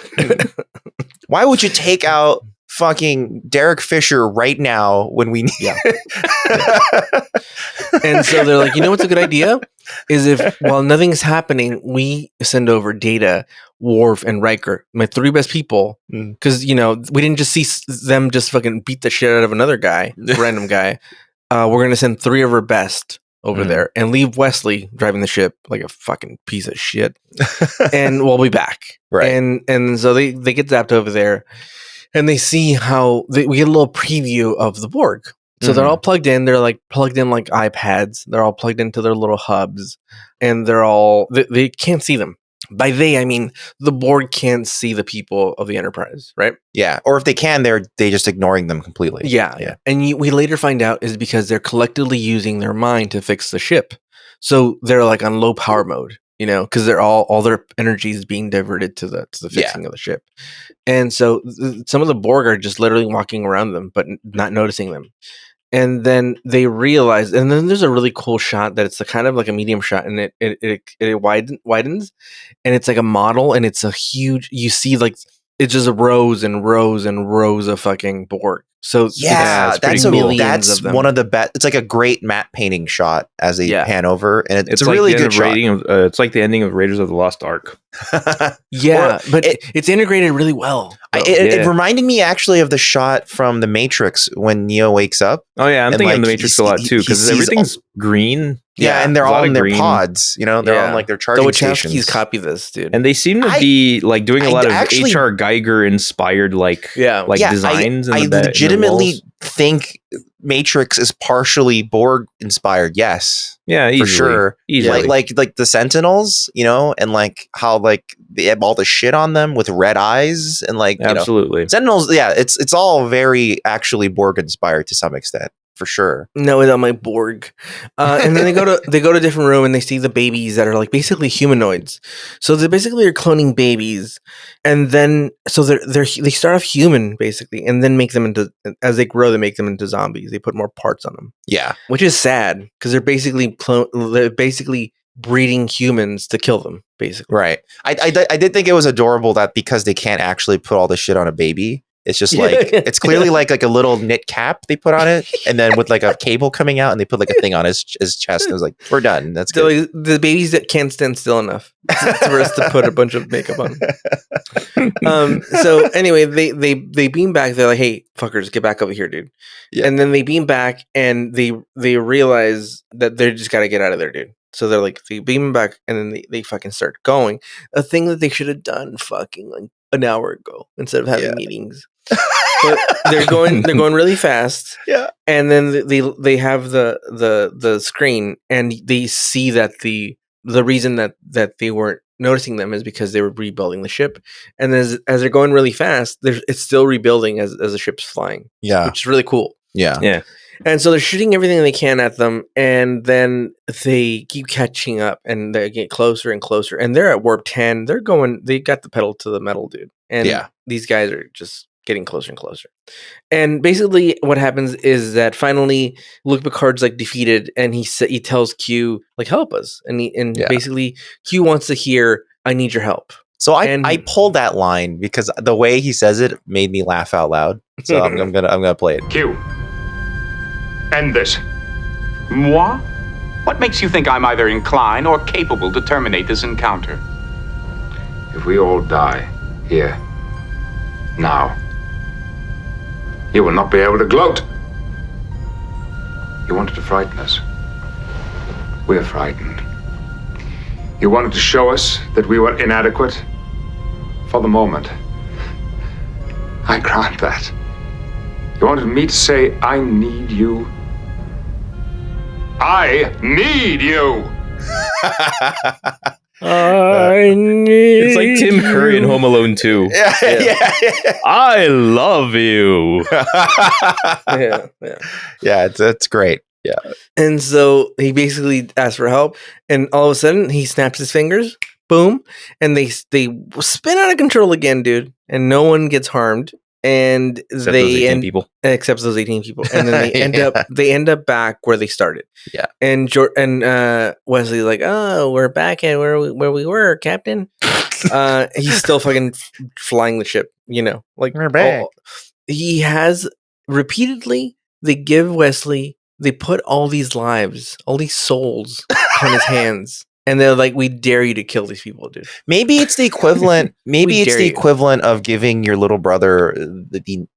Why would you take out fucking Derek Fisher right now when we need? And so they're like, you know what's a good idea? Is if while nothing's happening, we send over Data, Worf, and Riker, my 3 best people, because we didn't just see them just fucking beat the shit out of another guy, random guy. We're gonna send 3 of our best over there and leave Wesley driving the ship like a fucking piece of shit, and we'll be back. Right. And so they get zapped over there, and they see how we get a little preview of the Borg. So they're all plugged in. They're like plugged in like iPads. They're all plugged into their little hubs, and they can't see them. By they, I mean the Borg can't see the people of the Enterprise, right? Yeah, or if they can, they just ignoring them completely. Yeah. And we later find out is because they're collectively using their mind to fix the ship. So they're like on low power mode, because they're all their energy is being diverted to the fixing of the ship. And so some of the Borg are just literally walking around them, but not noticing them. And then they realize, and then there's a really cool shot that it's kind of like a medium shot, and it widens, and it's like a model, and it's a huge. You see, like it's just rows and rows and rows of fucking Borg. So that's one of the best. It's like a great matte painting shot as they pan over, and it's a like really good shot. It's like the ending of Raiders of the Lost Ark. But it's integrated really well. It reminded me actually of the shot from The Matrix when Neo wakes up. Oh yeah, I'm thinking of The Matrix a lot too, because everything's green. Yeah, and they're all in their pods. They're on like their charging stations. Wachowski's copy this, dude, and they seem to be like doing a lot of H.R. Geiger inspired designs. I legitimately think Matrix is partially Borg inspired. Yes, yeah, easily, for sure. Easily. Like the Sentinels, and like how like they have all the shit on them with red eyes and like absolutely Sentinels. Yeah, it's all very actually Borg inspired to some extent. For sure. No, without my Borg. And then they go to a different room and they see the babies that are like basically humanoids. So they basically are cloning babies, and then so they start off human basically, and then make them into, as they grow, they make them into zombies. They put more parts on them. Yeah, which is sad because they're basically breeding humans to kill them. Basically, right. I did think it was adorable that because they can't actually put all this shit on a baby, It's just like it's clearly like a little knit cap they put on it, and then with like a cable coming out, and they put like a thing on his chest. And it was like, we're done. That's good. Like, the babies that can't stand still enough for us to put a bunch of makeup on. So anyway, they beam back. They're like, "Hey, fuckers, get back over here, dude." Yeah. And then they beam back, and they realize that they just got to get out of there, dude. So they're like, they beam back, and then they fucking start going. A thing that they should have done fucking like an hour ago instead of having meetings. But they're going really fast. Yeah. And then they have the screen, and they see that the reason that they weren't noticing them is because they were rebuilding the ship. And as they're going really fast, it's still rebuilding as the ship's flying. Yeah. Which is really cool. Yeah. Yeah. And so they're shooting everything they can at them, and then they keep catching up, and they get closer and closer. And they're at warp 10. They got the pedal to the metal, dude. And these guys are just getting closer and closer. And basically what happens is that finally Luke Picard's like defeated, and he tells Q like, help us. And basically Q wants to hear, I need your help. So I pulled that line because the way he says it made me laugh out loud. So I'm gonna play it. Q. End this. Moi? What makes you think I'm either inclined or capable to terminate this encounter? If we all die here, now, you will not be able to gloat. You wanted to frighten us. We're frightened. You wanted to show us that we were inadequate. For the moment, I grant that. You wanted me to say, I need you. I need you! I need It's like Tim Curry in Home Alone 2. Yeah. I love you. Yeah, it's great. Yeah. And so he basically asks for help, and all of a sudden he snaps his fingers, boom, and they spin out of control again, dude, and no one gets harmed. And Except those 18 people. Except those 18 people, and then they end up back where they started. Yeah, and Wesley's like, "Oh, we're back at where we were, Captain." He's still fucking flying the ship, like we're back. He has repeatedly. They give Wesley. They put all these lives, all these souls on his hands. And they're like, we dare you to kill these people, dude. Maybe it's the equivalent. Maybe it's the equivalent of giving your little brother the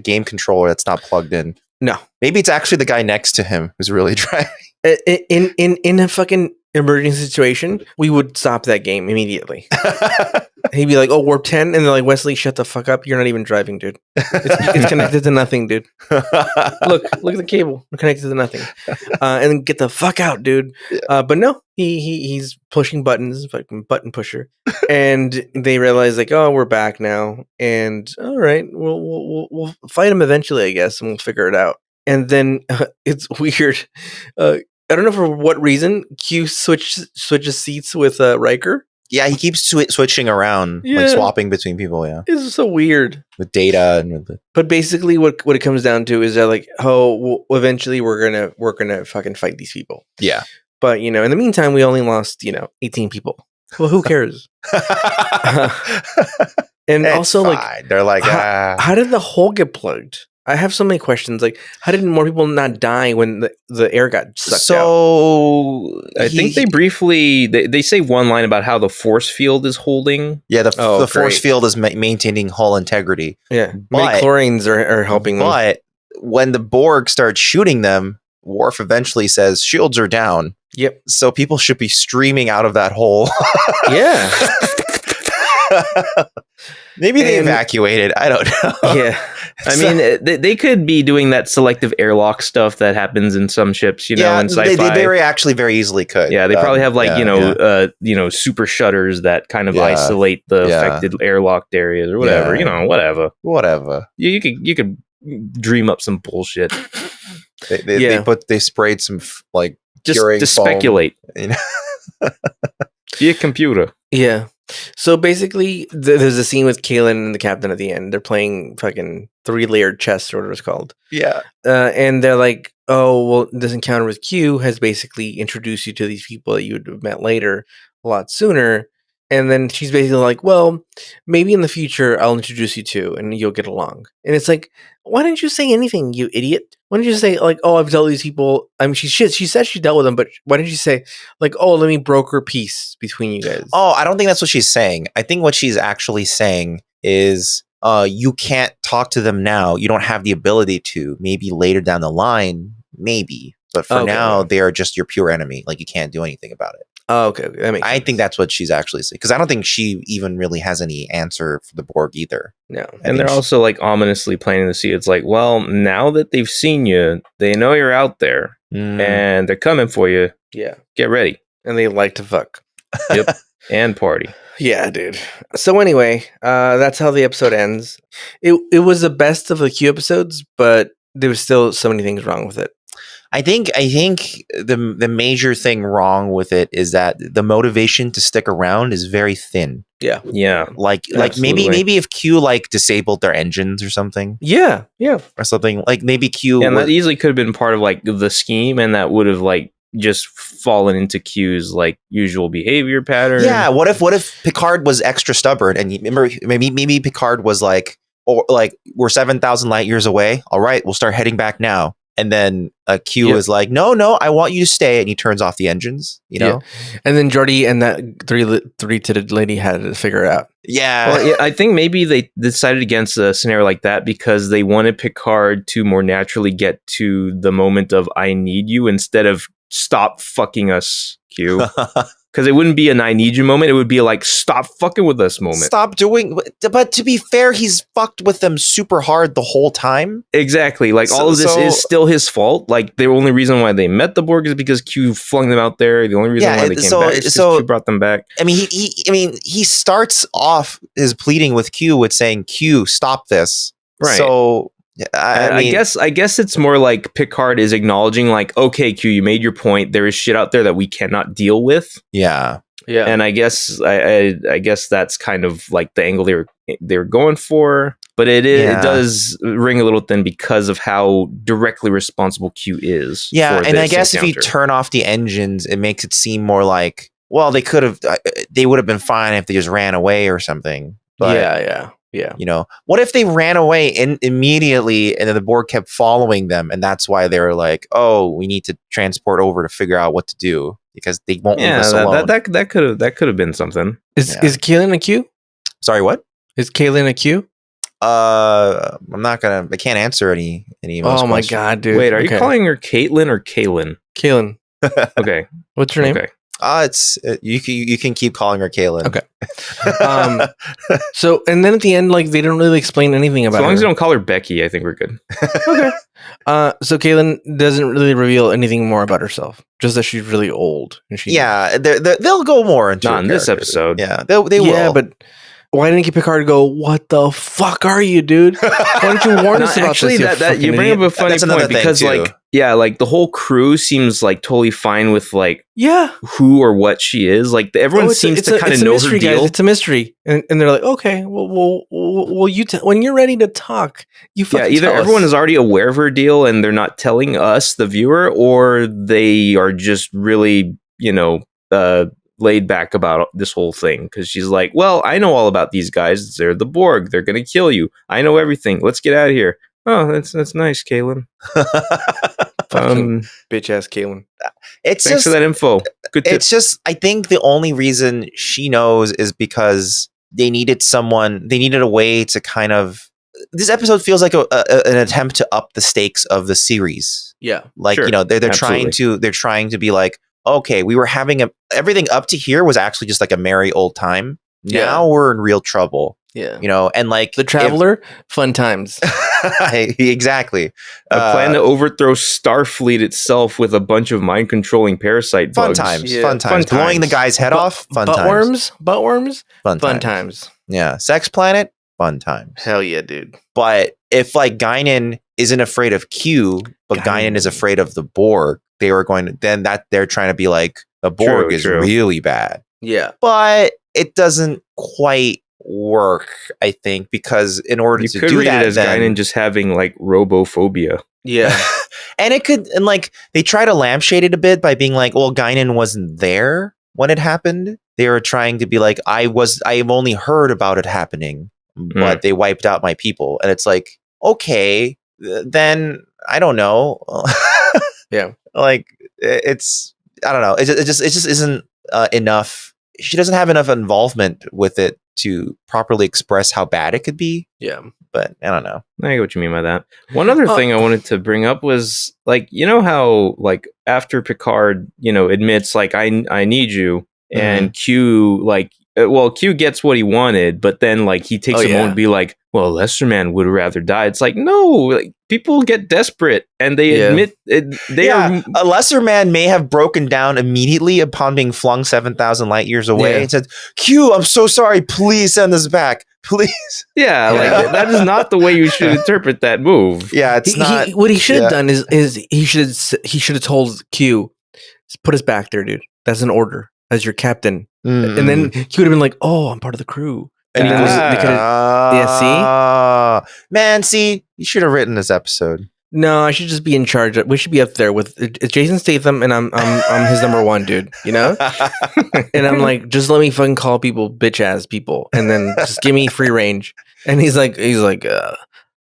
game controller that's not plugged in. No, maybe it's actually the guy next to him who's really driving. In a fucking emergency situation, we would stop that game immediately. He'd be like, "Oh, warp 10," and they're like, "Wesley, shut the fuck up! You're not even driving, dude. It's connected to nothing, dude. Look at the cable. We're connected to nothing. And get the fuck out, dude." But no, he's pushing buttons, fucking button pusher, and they realize like, "Oh, we're back now, and all right, we'll fight him eventually, I guess, and we'll figure it out." And then it's weird. I don't know for what reason Q switches seats with Riker. Yeah, he keeps switching around, like swapping between people. Yeah, it's so weird with Data and with But basically, what it comes down to is that like, eventually we're gonna fucking fight these people. Yeah, but in the meantime, we only lost 18 people. Well, who cares? And it's also fine. Like they're like, how did the hole get plugged? I have so many questions. Like, how did more people not die when the air got sucked out? I think they briefly they say one line about how the force field is holding. Yeah, the force field is maintaining hull integrity. Yeah, chlorines are helping them. But when the Borg starts shooting them, Worf eventually says shields are down. Yep. So people should be streaming out of that hole. Yeah. Maybe they evacuated. I don't know. Yeah. I mean, they could be doing that selective airlock stuff that happens in some ships, in sci-fi. They actually very easily could. Yeah, they probably have super shutters that kind of isolate the affected airlocked areas or whatever. Whatever. You could dream up some bullshit. They sprayed some like just to foam, speculate. Be a computer. Yeah. So basically, there's a scene with Kaelin and the captain at the end. They're playing fucking 3-layered chess or whatever it's called. Yeah. And they're like, oh, well, this encounter with Q has basically introduced you to these people that you would have met later a lot sooner. And then she's basically like, well, maybe in the future I'll introduce you to and you'll get along. And it's like, why didn't you say anything, you idiot? Why didn't you say like, oh, I've dealt with these people? I mean, she said she dealt with them, but why didn't you say like, oh, let me broker peace between you guys? Oh, I don't think that's what she's saying. I think what she's actually saying is you can't talk to them now. You don't have the ability to. Maybe later down the line, maybe. But for now, they are just your pure enemy. Like you can't do anything about it. Oh, okay. That makes sense. I think that's what she's actually saying. Because I don't think she even really has any answer for the Borg either. No. And they're also like ominously planting the seed. It's like, well, now that they've seen you, they know you're out there and they're coming for you. Yeah. Get ready. And they like to fuck. Yep. And party. Yeah, dude. So anyway, that's how the episode ends. It was the best of the Q episodes, but there was still so many things wrong with it. I think the major thing wrong with it is that the motivation to stick around is very thin. Yeah. Yeah. Like maybe if Q like disabled their engines or something. Yeah. Yeah. Or something like maybe Q. And that easily could have been part of like the scheme, and that would have like just fallen into Q's like usual behavior pattern. Yeah. What if Picard was extra stubborn and you remember maybe Picard was like, or like we're 7,000 light years away. All right, we'll start heading back now. And then Q is like, no, I want you to stay. And he turns off the engines, you know? Yeah. And then Geordi and that three-titted lady had to figure it out. Yeah. Well, yeah. I think maybe they decided against a scenario like that because they wanted Picard to more naturally get to the moment of I need you instead of stop fucking us, Q. Because it wouldn't be an I need you moment. It would be like, stop fucking with us moment. Stop doing. But to be fair, he's fucked with them super hard the whole time. Exactly. Like all of this is still his fault. Like the only reason why they met the Borg is because Q flung them out there. The only reason why they came back is because Q brought them back. I mean, he starts off his pleading with Q with saying, Q, stop this. Right. So I guess it's more like Picard is acknowledging like, okay, Q, you made your point. There is shit out there that we cannot deal with. Yeah. Yeah. And I guess I guess that's kind of like the angle they were going for. But it does ring a little thin because of how directly responsible Q is. Yeah, and I guess if you turn off the engines, it makes it seem more like, well, they would have been fine if they just ran away or something. But yeah. You know, what if they ran away immediately and then the Borg kept following them, and that's why they were like, "Oh, we need to transport over to figure out what to do because they won't leave us alone." That could have been something. Is Kaylin a Q? Sorry, what? Is Kaylin a Q? I can't answer any of those questions. My god, dude! Wait, are you calling her Caitlin or Kaylin? Kaylin. Okay. What's her name? Okay. You can keep calling her Kaylin. Okay. So, and then at the end, like they don't really explain anything about her. As long as you don't call her Becky, I think we're good. Okay. So Kaylin doesn't really reveal anything more about herself, just that she's really old. And they'll go more into not in this episode. Yeah, they will. Yeah, but why didn't Picard go, what the fuck are you, dude? Why don't you warn us about actually, this? That you bring up a funny point because, like, like the whole crew seems like totally fine with like, who or what she is. Like everyone seems to kind of know her deal. Guys. It's a mystery, and they're like, okay, well, you when you're ready to talk, you fucking either tell everyone us. is already aware of her deal and they're not telling us, the viewer, or they are just really, laid back about this whole thing because she's like, well, I know all about these guys. They're the Borg. They're gonna kill you. I know everything. Let's get out of here. Oh, that's nice, Kaylin. Bitch ass Kaylin. Thanks for that info. Good tip. It's just, I think the only reason she knows is because they needed a way to kind of. This episode feels like an attempt to up the stakes of the series. Yeah, like sure. They're trying to be like, okay, we were having everything up to here was actually just like a merry old time. Yeah. Now we're in real trouble. Yeah. And like The Traveler, fun times. Exactly. I plan to overthrow Starfleet itself with a bunch of mind controlling parasite bugs. Fun times. Blowing the guy's head off. Fun times. Butt worms. Fun times. Yeah. Sex planet. Fun times. Hell yeah, dude. But if like Guinan isn't afraid of Q, but Guinan is afraid of the Borg, they were going to they're trying to be like the Borg is really bad. Yeah. But it doesn't quite work, I think, because in order to do that, as Guinan just having like robophobia. Yeah. And like they try to lampshade it a bit by being like, well, Guinan wasn't there. when it happened. They were trying to be like, I've only heard about it happening, but they wiped out my people. And it's like, okay, then I don't know. Yeah. Like it's, I don't know. It just isn't enough. She doesn't have enough involvement with it to properly express how bad it could be. Yeah. But I don't know. I get what you mean by that. One other thing I wanted to bring up was like, you know how like after Picard, admits like I need you, and Q like Q gets what he wanted, but then like he takes a moment to be like, well, Lesser Man would rather die. It's like, no, like people get desperate and they admit a Lesser Man may have broken down immediately upon being flung 7,000 light years away and said, Q, I'm so sorry, please send us back. Please. Yeah, like that is not the way you should interpret that move. Yeah, it's not. What he should have done is he should have told Q, put us back there, dude. That's an order as your captain. And then he would have been like, "Oh, I'm part of the crew." And they could have, man, see, you should have written this episode. No, I should just be in charge. We should be up there with Jason Statham, and I'm his number one dude, And I'm like, just let me fucking call people bitch ass people, and then just give me free range. And he's like,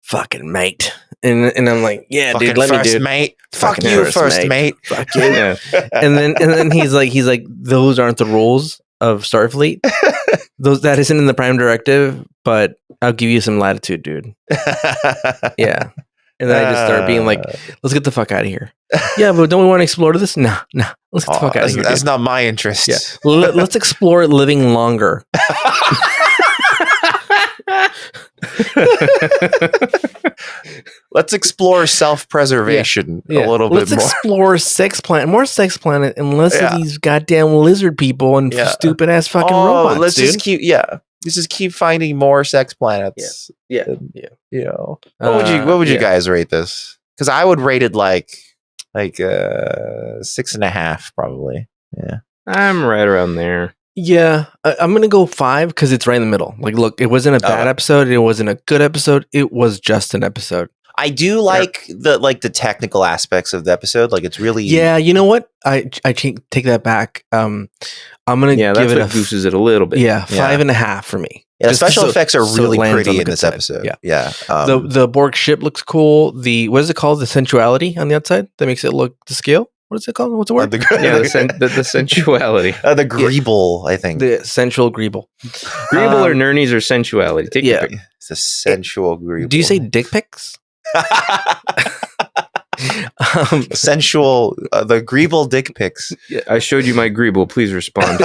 fucking mate, and I'm like, yeah, fucking dude, let me, dude. Mate. Fuck you, first mate. Fuck you. And then he's like, those aren't the rules of Starfleet. That isn't in the Prime Directive, but I'll give you some latitude, dude. Yeah. And then I just start being like, let's get the fuck out of here. Yeah, but don't we want to explore this? No. Let's get the fuck out of here. That's not my interest. Yeah. Let's explore living longer. Let's explore self-preservation a little bit more. Let's explore more sex planet, and less of these goddamn lizard people and stupid ass fucking robots. Let's just keep finding more sex planets. Yeah. What would you guys rate this? Because I would rate it like 6.5 probably. Yeah, I'm right around there. Yeah, I'm gonna go 5 because it's right in the middle. Like, look, it wasn't a bad episode. It wasn't a good episode. It was just an episode. I do like the technical aspects of the episode. Like, it's really You know what? I take that back. I'm gonna give it a gooses it a little bit. 5.5 for me. Yeah, the special effects are really pretty in this episode. Yeah. The Borg ship looks cool. What is it called? The sensuality on the outside that makes it look to scale. What is it called? What's the word? The sensuality. The greeble, I think. The sensual greeble. Greeble or Nernies or sensuality. Take your pick. It's a sensual greeble. Do you say dick pics? Sensual, the greeble dick pics. Yeah, I showed you my greeble. Please respond.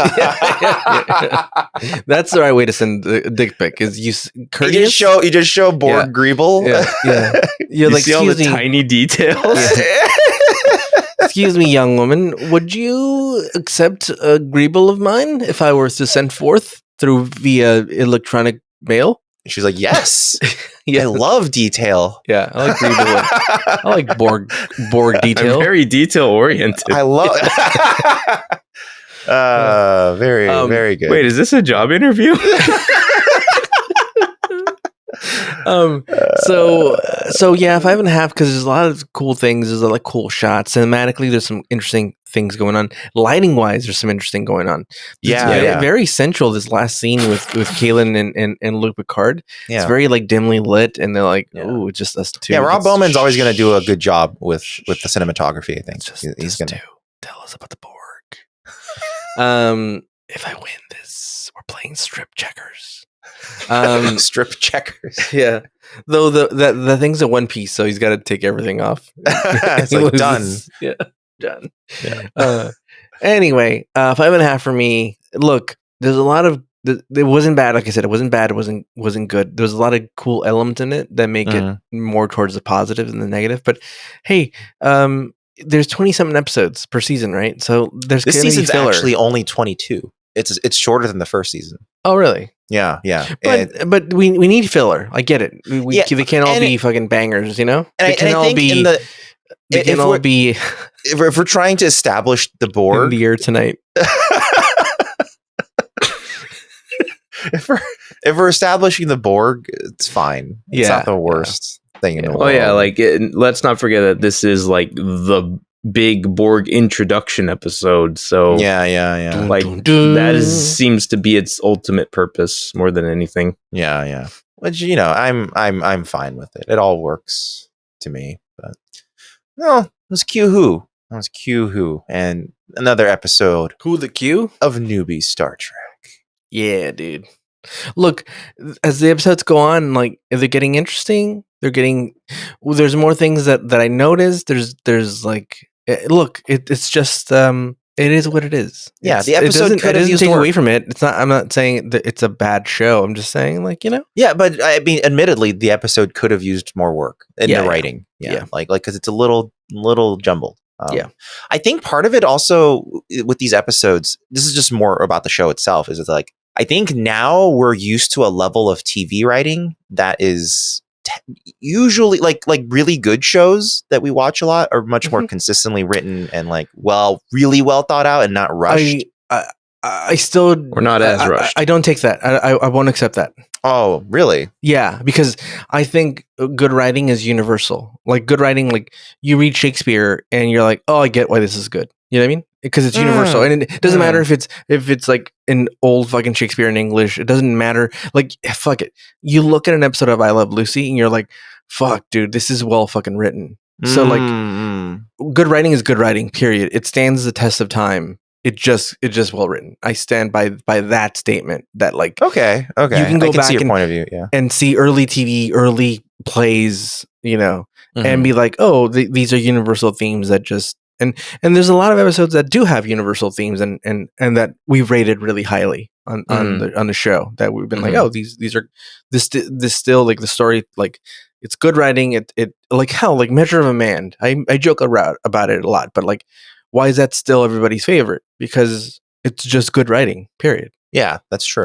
That's the right way to send a dick pic. Is you just show Borg greeble. Yeah. You're you like, see all the tiny details. Excuse me, young woman. Would you accept a greeble of mine if I were to send forth via electronic mail? She's like, yes. I love detail. Yeah, I like greeble. I like Borg detail. I'm very detail oriented. I love very good. Wait, is this a job interview? So yeah, 5.5 because there's a lot of cool things. There's a lot of cool shots. Cinematically, there's some interesting things going on. Lighting wise, there's some interesting going on. Very central. This last scene with Kaylin and Luke Picard. It's very like dimly lit, and they're like, "Oh, it's just us two." Yeah, Rob Bowman's always going to do a good job with the cinematography. I think he's going to tell us about the Borg. If I win this, we're playing strip checkers. Strip checkers. Yeah. Though the thing's a one piece, so he's got to take everything off. It's like done. Yeah, done. Yeah. Anyway, 5.5 for me. Look, there's a lot of. It wasn't bad. Like I said, it wasn't bad. It wasn't good. There's a lot of cool elements in it that make it more towards the positive than the negative. But hey, there's 20-something episodes per season, right? So this season's actually only 22. It's shorter than the first season. Oh, really? Yeah. But we need filler. I get it. They can't all be fucking bangers, you know? And I think if we're trying to establish the Borg in the air tonight. if we're establishing the Borg, it's fine. It's not the worst thing in the world. Oh yeah, like let's not forget that this is like the big Borg introduction episode. So yeah. like seems to be its ultimate purpose more than anything. Yeah. Which, you know, I'm fine with it. It all works to me. But no, it was Q-Who. That was Q-Who. And another episode Who the Q? of Newbie Star Trek. Yeah, dude. Look, as the episodes go on, like they're getting interesting. There's more things that I noticed. There's like, look, it's just it is what it is. Yeah, the episode it doesn't take more away from it. It's not. I'm not saying that it's a bad show. I'm just saying, like, you know. Yeah, but I mean, admittedly, the episode could have used more work in the writing. Yeah, like because it's a little jumbled. I think part of it also with these episodes, this is just more about the show itself. Is it's like I think now we're used to a level of TV writing that is usually like really good shows that we watch a lot are much more consistently written and like really well thought out and not rushed. I still we're not as rushed. I don't take that. I won't accept that. Oh, really? Yeah, because I think good writing is universal. Like good writing, like you read Shakespeare and you're like, oh, I get why this is good. You know what I mean? Because it's universal, and it doesn't matter if it's like an old fucking Shakespeare in English. It doesn't matter. Like fuck it. You look at an episode of I Love Lucy and you're like, fuck, dude, this is well fucking written. So like, good writing is good writing. Period. It stands the test of time. It just well written. I stand by that statement. That like okay, you can go back see your point of view, and see early TV, early plays, you know, and be like, oh, these are universal themes that just and there's a lot of episodes that do have universal themes and that we've rated really highly on the show that we've been like, oh, these are this still like the story, like it's good writing. It like hell, like Measure of a Man. I joke about it a lot, but like, why is that still everybody's favorite? Because it's just good writing, period. Yeah, that's true.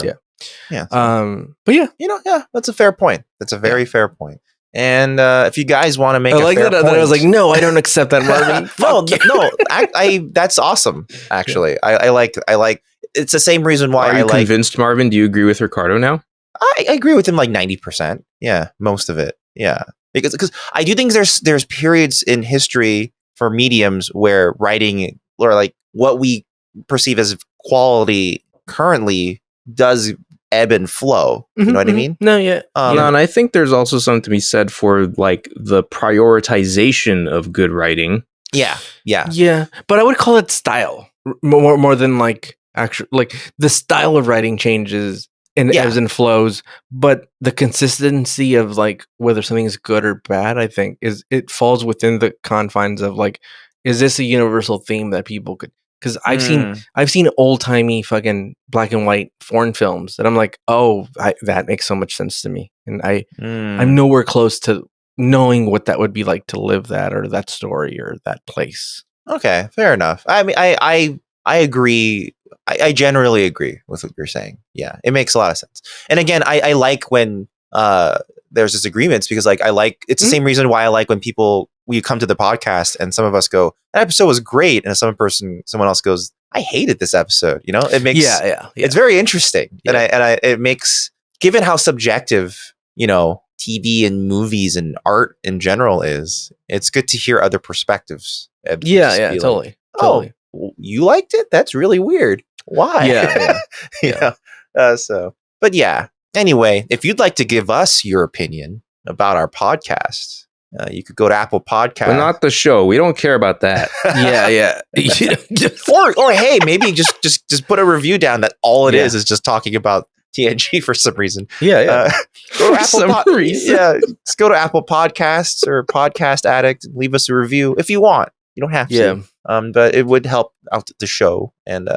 Yeah. But yeah, you know, that's a fair point. That's a very fair point. And if you guys want to make, I like that. Point, I was like, no, I don't accept that, Marvin. no. I that's awesome. Actually, I like. It's the same reason why Are you convinced, Marvin? Do you agree with Ricardo now? I agree with him like 90%. Yeah, most of it. Yeah, because I do think there's periods in history for mediums where writing or like what we perceive as quality currently does ebb and flow. You know what I mean? No, yeah. And I think there's also something to be said for like the prioritization of good writing. Yeah. But I would call it style more than like actual, like the style of writing changes and ebbs and flows, but the consistency of like whether something is good or bad, I think it falls within the confines of like, is this a universal theme that people could? Because I've seen old timey fucking black and white foreign films that I'm like, oh, that makes so much sense to me, and I'm nowhere close to knowing what that would be like to live that or that story or that place. Okay, fair enough. I mean, I agree. I generally agree with what you're saying. Yeah, it makes a lot of sense. And again, I like when there's disagreements because like it's the same reason why I like when we come to the podcast and some of us go, that episode was great, and someone else goes, I hated this episode. You know, it makes it's very interesting, and it makes, given how subjective, you know, TV and movies and art in general is, it's good to hear other perspectives. Totally. Oh, you liked it? That's really weird. Why? But yeah. Anyway, if you'd like to give us your opinion about our podcast, you could go to Apple Podcasts. But not the show. We don't care about that. Yeah. or hey, maybe just put a review down that all it is just talking about TNG for some reason. Yeah. Go to Apple Yeah, just go to Apple Podcasts or Podcast Addict and leave us a review if you want. You don't have to. But it would help out the show. And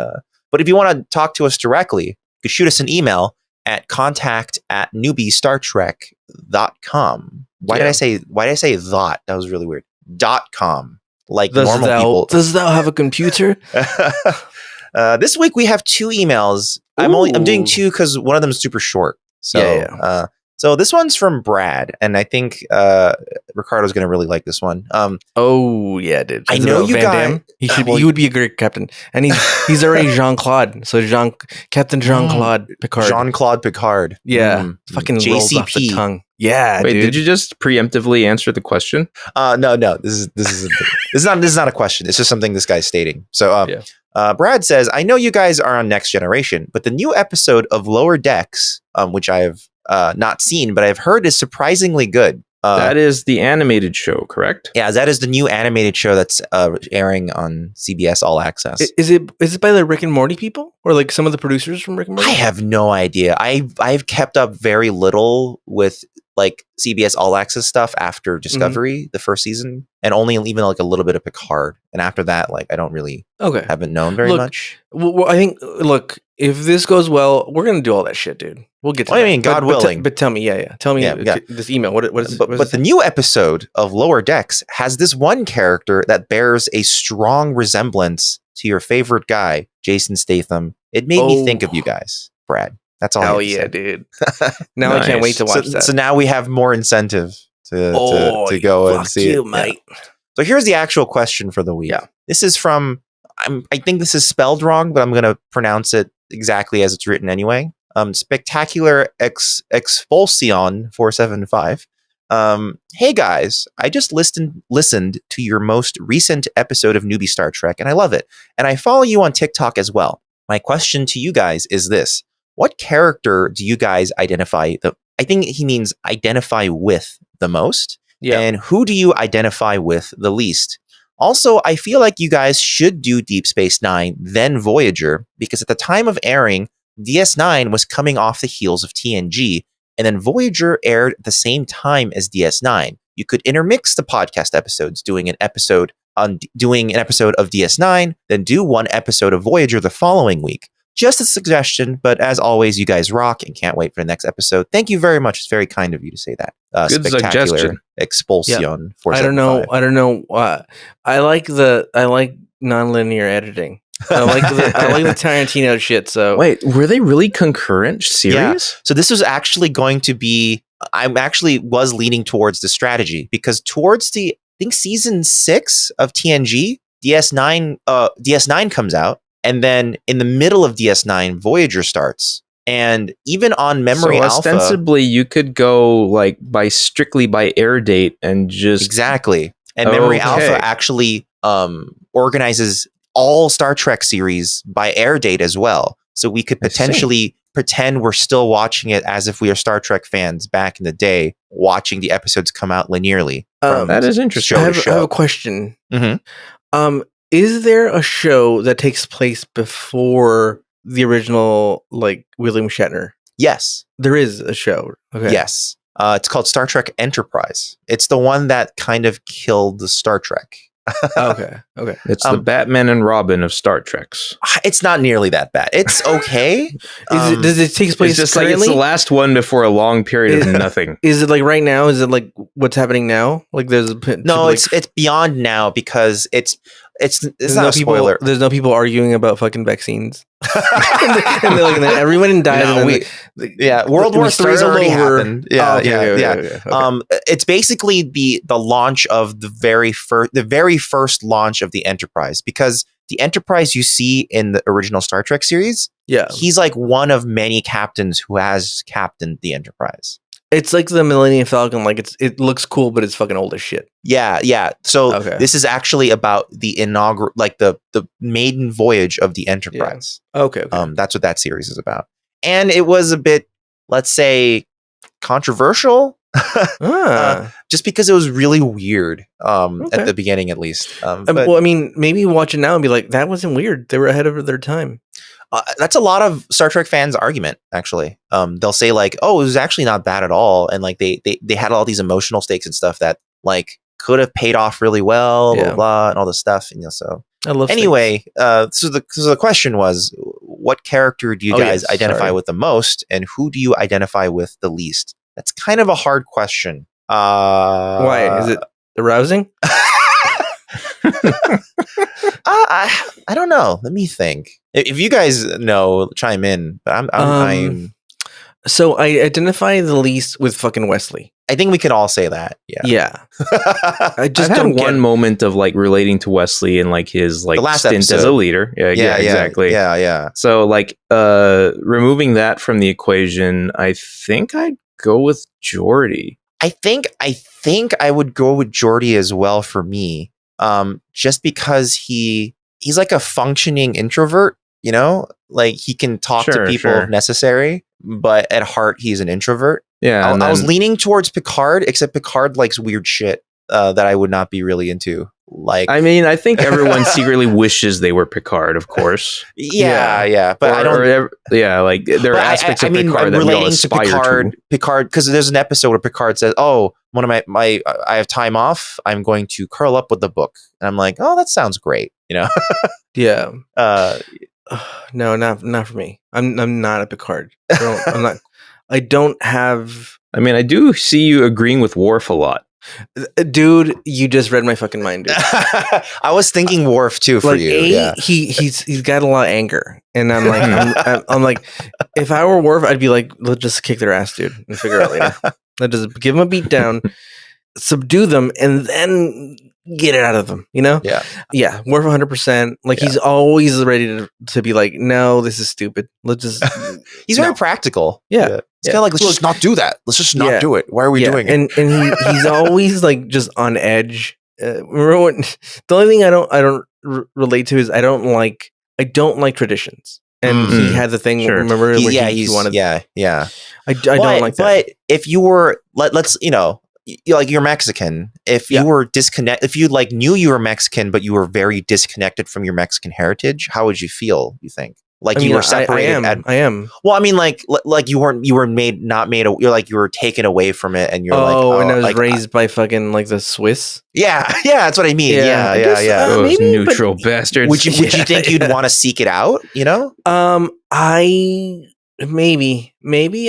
but if you want to talk to us directly, you could shoot us an email at contact@newbiestartrek.com. Why did I say that? That was really weird. .com. Like normal people. Does thou have a computer? This week we have 2 emails. I'm doing 2 because one of them is super short. So So this one's from Brad, and I think Ricardo's going to really like this one. Oh yeah, dude. I know you guys. He would be a great captain, and he's already Jean-Claude. So Captain Jean-Claude Picard. Jean-Claude Picard. Yeah, fucking rolls off the tongue. Yeah, Wait, dude. did you just preemptively answer the question? No. This is not a question. It's just something this guy's stating. So Brad says, I know you guys are on Next Generation, but the new episode of Lower Decks, which I've not seen, but I've heard is surprisingly good. That is the animated show, correct? Yeah, that is the new animated show that's airing on CBS All Access. Is it by the Rick and Morty people, or like some of the producers from Rick and Morty? I have no idea. I've kept up very little with like CBS All Access stuff after Discovery, the first season, and only even like a little bit of Picard. And after that, like I don't really haven't known very much. Well, I think if this goes well, we're gonna do all that shit, dude. We'll get to that. I mean, God willing. But tell me, tell me this email. What is? But the new episode of Lower Decks has this one character that bears a strong resemblance to your favorite guy, Jason Statham. It made me think of you guys, Brad. That's all. Hell yeah, dude! Now I can't wait to watch that. So now we have more incentive to go and see it, mate. So here's the actual question for the week. Yeah. This is from. I think this is spelled wrong, but I'm going to pronounce it exactly as it's written anyway. Spectacular Expulsion 475. Hey guys, I just listened to your most recent episode of Newbie Star Trek, and I love it. And I follow you on TikTok as well. My question to you guys is this. What character do you guys identify? I think he means identify with the most. Yeah. And who do you identify with the least? Also, I feel like you guys should do Deep Space Nine, then Voyager, because at the time of airing, DS9 was coming off the heels of TNG, and then Voyager aired at the same time as DS9. You could intermix the podcast episodes, doing an episode of DS9, then do one episode of Voyager the following week. Just a suggestion, but as always, you guys rock and can't wait for the next episode. Thank you very much. It's very kind of you to say that. Good Spectacular suggestion. Expulsion. Yeah. I don't know. I like nonlinear editing. I like the Tarantino shit. So wait, were they really concurrent series? Yeah. So this was actually going to be. I actually was leaning towards the strategy because towards I think season 6 of TNG, DS9 comes out. And then in the middle of DS9, Voyager starts. And even on Memory Alpha... ostensibly, you could go like strictly by air date and just... Exactly. And Memory Alpha actually organizes all Star Trek series by air date as well. So we could potentially pretend we're still watching it as if we are Star Trek fans back in the day, watching the episodes come out linearly. That is interesting. I have a question. Mm-hmm. Is there a show that takes place before the original, like William Shatner? Yes. There is a show. Okay. Yes. It's called Star Trek Enterprise. It's the one that kind of killed the Star Trek. Okay. It's the Batman and Robin of Star Treks. It's not nearly that bad. It's okay. Does it take place? It's just like it's the last one before a long period of nothing. Is it like right now? Is it like what's happening now? Like there's it's beyond now because it's not a spoiler. There's no people arguing about fucking vaccines. and everyone died. World War III already happened. Okay. It's basically the launch of the very first launch of the Enterprise, because the Enterprise you see in the original Star Trek series, he's like one of many captains who has captained the Enterprise. It's like the Millennium Falcon. Like it looks cool, but it's fucking old as shit. Yeah. So this is actually about the inaugural, like the maiden voyage of the Enterprise. Yeah. Okay. That's what that series is about. And it was a bit, let's say, controversial. Just because it was really weird at the beginning, at least. Well, I mean, maybe watch it now and be like, that wasn't weird. They were ahead of their time. That's a lot of Star Trek fans' argument, actually. They'll say like, "Oh, it was actually not bad at all," and like they had all these emotional stakes and stuff that like could have paid off really well, blah blah, and all this stuff. And so I love. Anyway, so the question was, what character do you guys identify with the most, and who do you identify with the least? That's kind of a hard question. Why is it arousing? I don't know. Let me think. If you guys know, chime in. But I'm So I identify the least with fucking Wesley. I think we can all say that. Yeah. Yeah. I just I've had don't get one moment of like relating to Wesley and like his like The last stint as a episode. leader. Yeah, exactly. Yeah. So like removing that from the equation, I think I'd go with Geordi. I think I would go with Geordi as well for me. Just because he's like a functioning introvert, you know, like he can talk to people if necessary, but at heart he's an introvert. Yeah, I was leaning towards Picard, except Picard likes weird shit that I would not be really into. Like, I mean, I think everyone secretly wishes they were Picard, of course. Yeah, but I don't. Like there are aspects of Picard that we all aspire to. Picard, because there's an episode where Picard says, "Oh, one of my I have time off. I'm going to curl up with the book." And I'm like, "Oh, that sounds great," you know? Yeah. No, not for me. I'm not a Picard. I'm not. I don't have. I mean, I do see you agreeing with Worf a lot. Dude, you just read my fucking mind, dude. I was thinking Worf too for you. He's got a lot of anger, and I'm like, I'm like, if I were Worf, I'd be like, let's just kick their ass, dude, and figure it out later. Let's just give them a beat down, subdue them, and then get it out of them. You know? Yeah. Worf 100%. Like he's always ready to be like, no, this is stupid. Let's just. He's very practical. Yeah. It's kind of like, let's just not do that. Let's just not do it. Why are we doing it? And he's always like just on edge. Remember when the only thing I don't relate to is I don't like traditions. And he had the thing. Remember? He wanted. Yeah. I don't like that. But if you were, let's like you're Mexican. If you were if you like knew you were Mexican, but you were very disconnected from your Mexican heritage, how would you feel? You think? Like you were separated. I am. Well, I mean, like you were you're like you were taken away from it, and you're and I was raised by fucking like the Swiss. Yeah, that's what I mean. Yeah. Those neutral bastards. Would you think you'd want to seek it out? You know? Maybe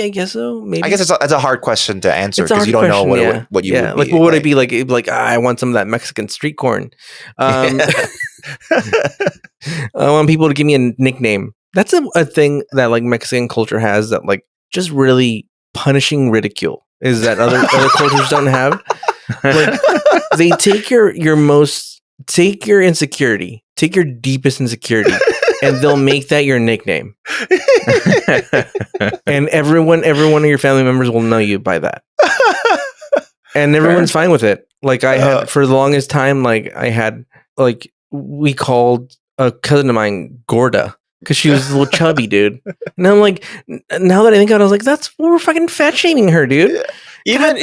I guess so. Maybe I guess that's a hard question to answer because you don't know what you would be. What would it be like? Like I want some of that Mexican street corn. I want people to give me a nickname. That's a thing that like Mexican culture has that like just really punishing ridicule is that other cultures don't have. Like they take your insecurity, take your deepest insecurity, and they'll make that your nickname. And every one of your family members will know you by that. And everyone's fine with it. Like I had for the longest time, like I had like we called a cousin of mine Gorda because she was a little chubby, dude. And I'm like, now that I think about it, I was like, we're fucking fat shaming her, dude. Even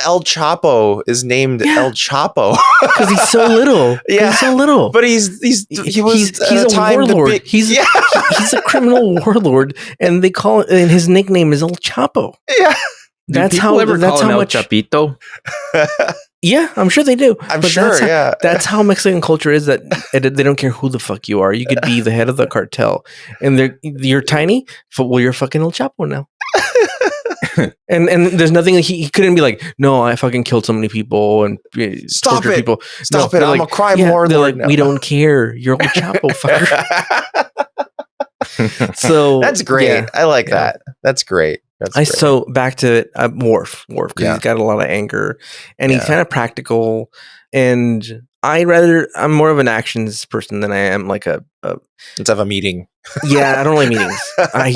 El Chapo is named El Chapo because he's so little. Yeah, he's so little. But he's a warlord. He's a criminal warlord, and they call it. And his nickname is El Chapo. Yeah, that's how El Chapito. Yeah, I'm sure they do. That's how Mexican culture is. That they don't care who the fuck you are. You could be the head of the cartel, and you're tiny. Well, you're fucking El Chapo now. and there's nothing he couldn't be like, no, I fucking killed so many people and tortured people. Stop it! I'm a crime lord. They're like, we don't care. You're El Chapo, fucker. So that's great. Yeah, I like that. That's great. So back to Worf because he's got a lot of anger and he's kind of practical. And I'm more of an actions person than I am like a. Let's have a meeting. Yeah, I don't like meetings.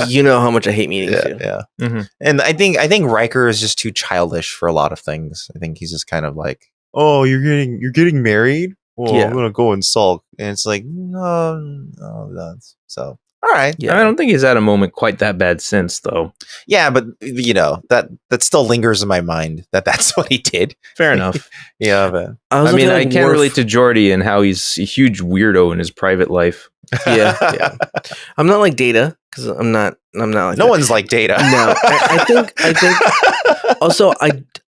You know how much I hate meetings. Yeah. Mm-hmm. And I think Riker is just too childish for a lot of things. I think he's just kind of like, oh, you're getting married. Well, I'm gonna go and sulk, and it's like, no, that's so. All right. Yeah, I don't think he's had a moment quite that bad since, though. Yeah, but you know that still lingers in my mind that's what he did. Fair enough. Yeah, but I mean, I can't relate to Geordi and how he's a huge weirdo in his private life. Yeah. I'm not like Data because I'm not like no one's like Data. No, I think also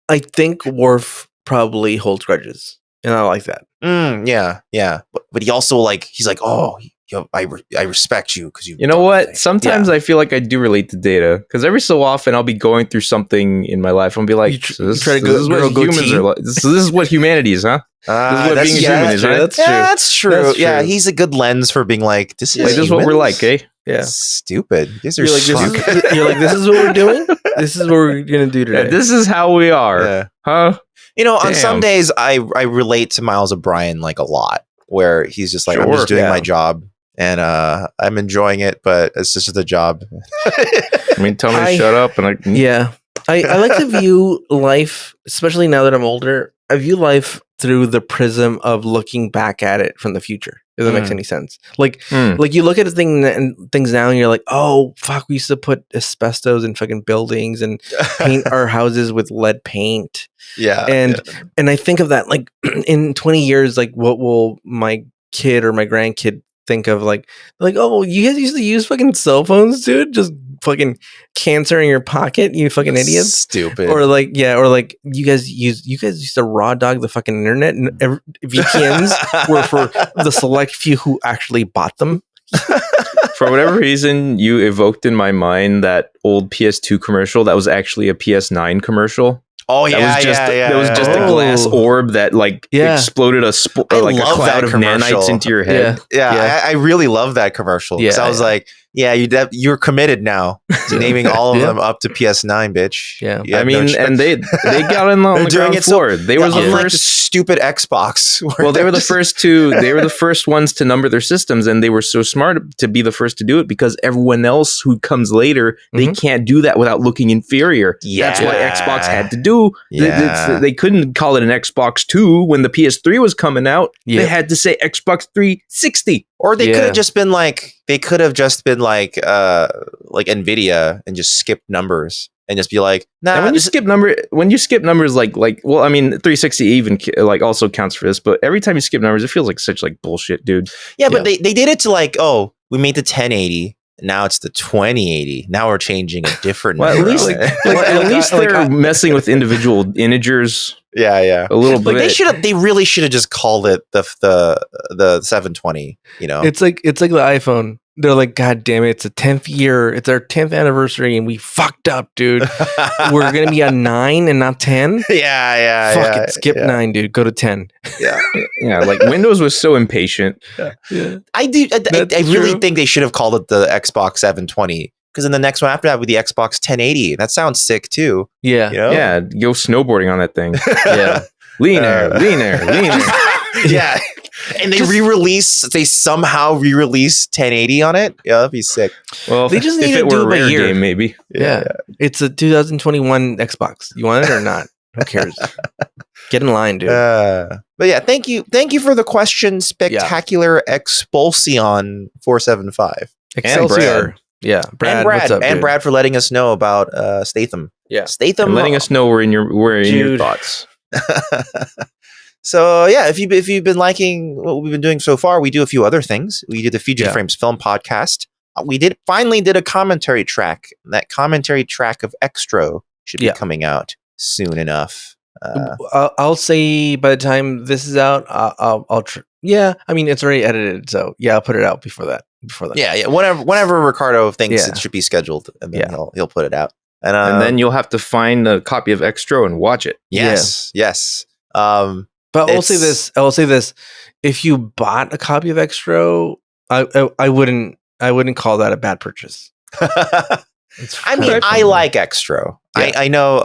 I think Worf probably holds grudges, and I like that. Yeah. But he also he's like, oh. I respect you because you know what? Sometimes I feel like I do relate to Data because every so often I'll be going through something in my life and I'll be like, this is what humanity is, huh? This is what being a human is, right? That's true. Yeah, he's a good lens for being like, this is what we're like, eh? Yeah. Stupid. You guys are You're like, this is what we're doing? This is what we're going to do today. Yeah, this is how we are. Yeah. Huh? You know, on Damn. some days, I relate to Miles O'Brien like a lot, where he's just like, I'm just doing my job and I'm enjoying it, but it's just the job. I mean, tell me to shut up. And I like to view life, especially now that I'm older, I view life through the prism of looking back at it from the future. If that makes any sense. Like you look at things now and you're like, oh, fuck, we used to put asbestos in fucking buildings and paint our houses with lead paint. Yeah. And I think of that, like, in 20 years, like, what will my kid or my grandkid think of? Like, oh, you guys used to use fucking cell phones, dude? Just fucking cancer in your pocket, you fucking idiots. Stupid. Or like you guys used to raw dog the fucking internet, and VPNs were for the select few who actually bought them. For whatever reason, you evoked in my mind that old PS2 commercial that was actually a PS9 commercial. Oh yeah, that was just a glass orb that exploded a cloud of nanites into your head. Yeah. I really love that commercial because I was like, yeah, you're committed now to naming all of them up to PS9, bitch. Yeah, I mean, and they got in on the ground floor. They were the first like the stupid Xbox. Well, they were the first to. They were the first ones to number their systems, and they were so smart to be the first to do it because everyone else who comes later, they can't do that without looking inferior. Yeah. That's why Xbox had to do. Yeah. They couldn't call it an Xbox 2 when the PS3 was coming out. Yeah. They had to say Xbox 360. Or they could have just been like, Nvidia and just skip numbers and just be like, nah. And when you skip numbers, like, well, I mean, 360 even like also counts for this, but every time you skip numbers, it feels like such like bullshit, dude. Yeah, but they did it to like, oh, we made the 1080. Now it's the 2080. Now we're changing a different number. At least they're messing with individual integers. Yeah. A little bit. They really should have just called it the 720, you know. It's like the iPhone. They're like, God damn it, it's the 10th year. It's our 10th anniversary and we fucked up, dude. We're going to be on 9 and not 10. Yeah. Fuck it. Skip 9, dude. Go to 10. Yeah. Yeah. Like Windows was so impatient. Yeah. I really think they should have called it the Xbox 720. Because then the next one after that would be the Xbox 1080. That sounds sick too. Yeah. You know? Yeah. Go snowboarding on that thing. Yeah. Lean air. Yeah. And they somehow re-release 1080 on it. Yeah, that'd be sick. Well, they just need to do it by year. Game, maybe. Yeah. It's a 2021 Xbox. You want it or not? Who cares? Get in line, dude. But yeah, thank you for the question, Spectacular Expulsion 475. Excelsior. Yeah, Brad. What's up, and Brad for letting us know about Statham. Yeah, Statham, and letting us know we're in your thoughts. So yeah, if you've been liking what we've been doing so far, we do a few other things. We did the Future Frames Film Podcast. We finally did a commentary track. That commentary track of Extra should be coming out soon enough. I'll say by the time this is out, I'll I mean, it's already edited, so I'll put it out before that. Yeah. Whenever Ricardo thinks it should be scheduled, and then he'll put it out. And then you'll have to find a copy of Extra and watch it. Yes. But I'll say this: if you bought a copy of Extra, I wouldn't call that a bad purchase. I mean, I like Extra. Yeah. I know.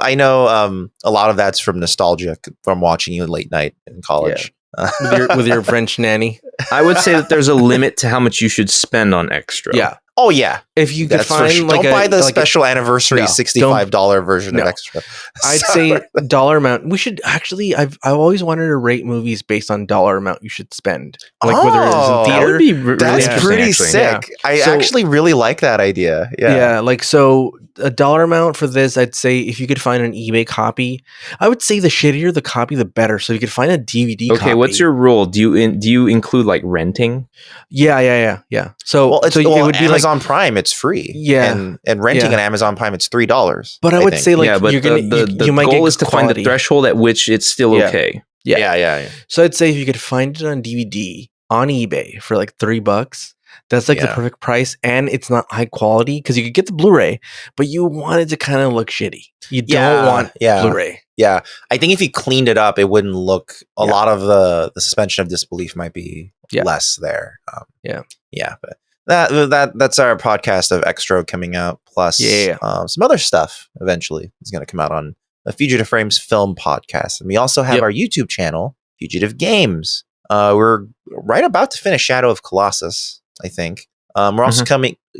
A lot of that's from nostalgia from watching you late night in college. Yeah. With your French nanny. I would say that there's a limit to how much you should spend on Extra. Yeah. Oh yeah. If you could find don't buy the special anniversary $65 version of Extra. I'd say dollar amount. We should actually. I've always wanted to rate movies based on dollar amount you should spend. Like whether it's in theater. That would be that's pretty sick. Yeah. I actually really like that idea. Yeah. Like so. A dollar amount for this, I'd say if you could find an eBay copy, I would say the shittier the copy, the better. So you could find a DVD copy. Okay, what's your rule? Do you include like renting? Yeah. So it would be Amazon Prime. It's free. Yeah, and renting on Amazon Prime, it's $3. But I would say like you're gonna the might goal get is to find the threshold at which it's still okay. Yeah. So I'd say if you could find it on DVD on eBay for like $3. That's like the perfect price, and it's not high quality because you could get the Blu-ray, but you want it to kind of look shitty. You don't want Blu-ray. Yeah, I think if you cleaned it up, it wouldn't look. A lot of the suspension of disbelief might be less there. But That's our podcast of Extra coming out. Plus, some other stuff eventually is going to come out on a Fugitive Frames film podcast. And we also have our YouTube channel, Fugitive Games. We're right about to finish Shadow of Colossus, I think. We're also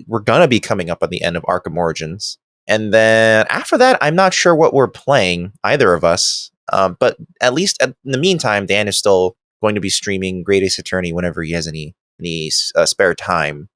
we're going to be coming up on the end of Arkham Origins. And then after that, I'm not sure what we're playing, either of us. But at least in the meantime, Dan is still going to be streaming Great Ace Attorney whenever he has any spare time,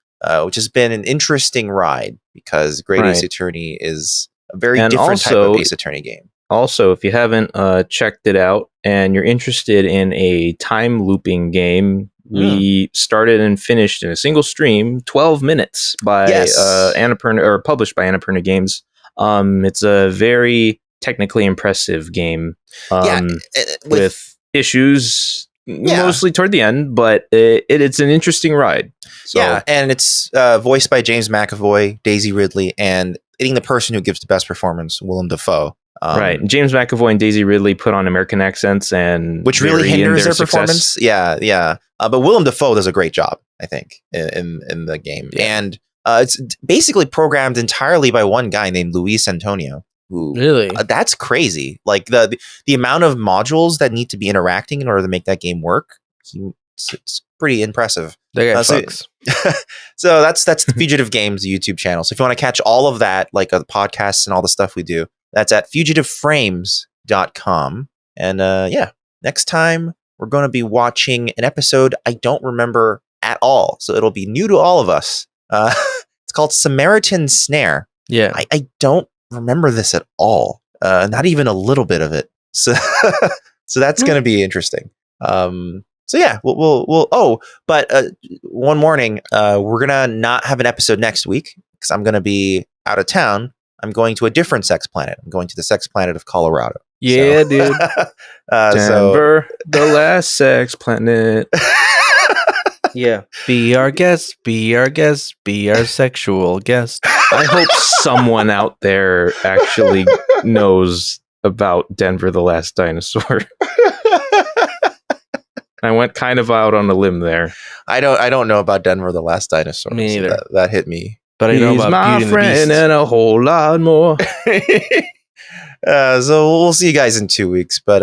which has been an interesting ride because Great Ace Attorney is a very different type of Ace Attorney game. Also, if you haven't checked it out and you're interested in a time looping game, we started and finished in a single stream, 12 minutes by Annapurna, or published by Annapurna Games. It's a very technically impressive game with issues mostly toward the end, but it's an interesting ride. So. Yeah, and it's voiced by James McAvoy, Daisy Ridley, and the person who gives the best performance, Willem Dafoe. Right. James McAvoy and Daisy Ridley put on American accents, and which really hinders their performance. Yeah. But Willem Dafoe does a great job, I think, in the game. Yeah. And it's basically programmed entirely by one guy named Luis Antonio. Who, really? That's crazy. Like the amount of modules that need to be interacting in order to make that game work. It's pretty impressive. That guy sucks. So that's the Fugitive Games YouTube channel. So if you want to catch all of that, like the podcasts and all the stuff we do, that's at fugitiveframes.com. And next time we're going to be watching an episode I don't remember at all. So it'll be new to all of us. It's called Samaritan Snare. Yeah. I don't remember this at all. Not even a little bit of it. So that's going to be interesting. So yeah, but one morning, we're going to not have an episode next week because I'm going to be out of town. I'm going to a different sex planet. I'm going to the sex planet of Colorado. Yeah, dude. Denver, the last sex planet. Yeah. Be our guest, be our guest, be our sexual guest. I hope someone out there actually knows about Denver, the Last Dinosaur. I went kind of out on a limb there. I don't know about Denver, the Last Dinosaur. Me neither. So that hit me. But I know about my Beauty friend and the Beast. and a whole lot more. So we'll see you guys in 2 weeks. But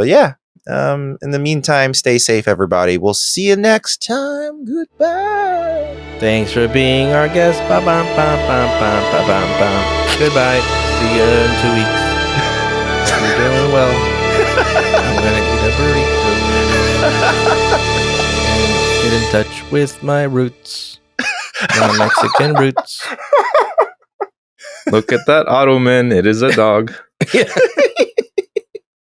yeah. In the meantime, stay safe, everybody. We'll see you next time. Goodbye. Thanks for being our guest. Goodbye. See you in 2 weeks. You're doing well. I'm gonna eat a burrito and get in touch with my roots, my Mexican roots. Look at that Ottoman. It is a dog. Yeah.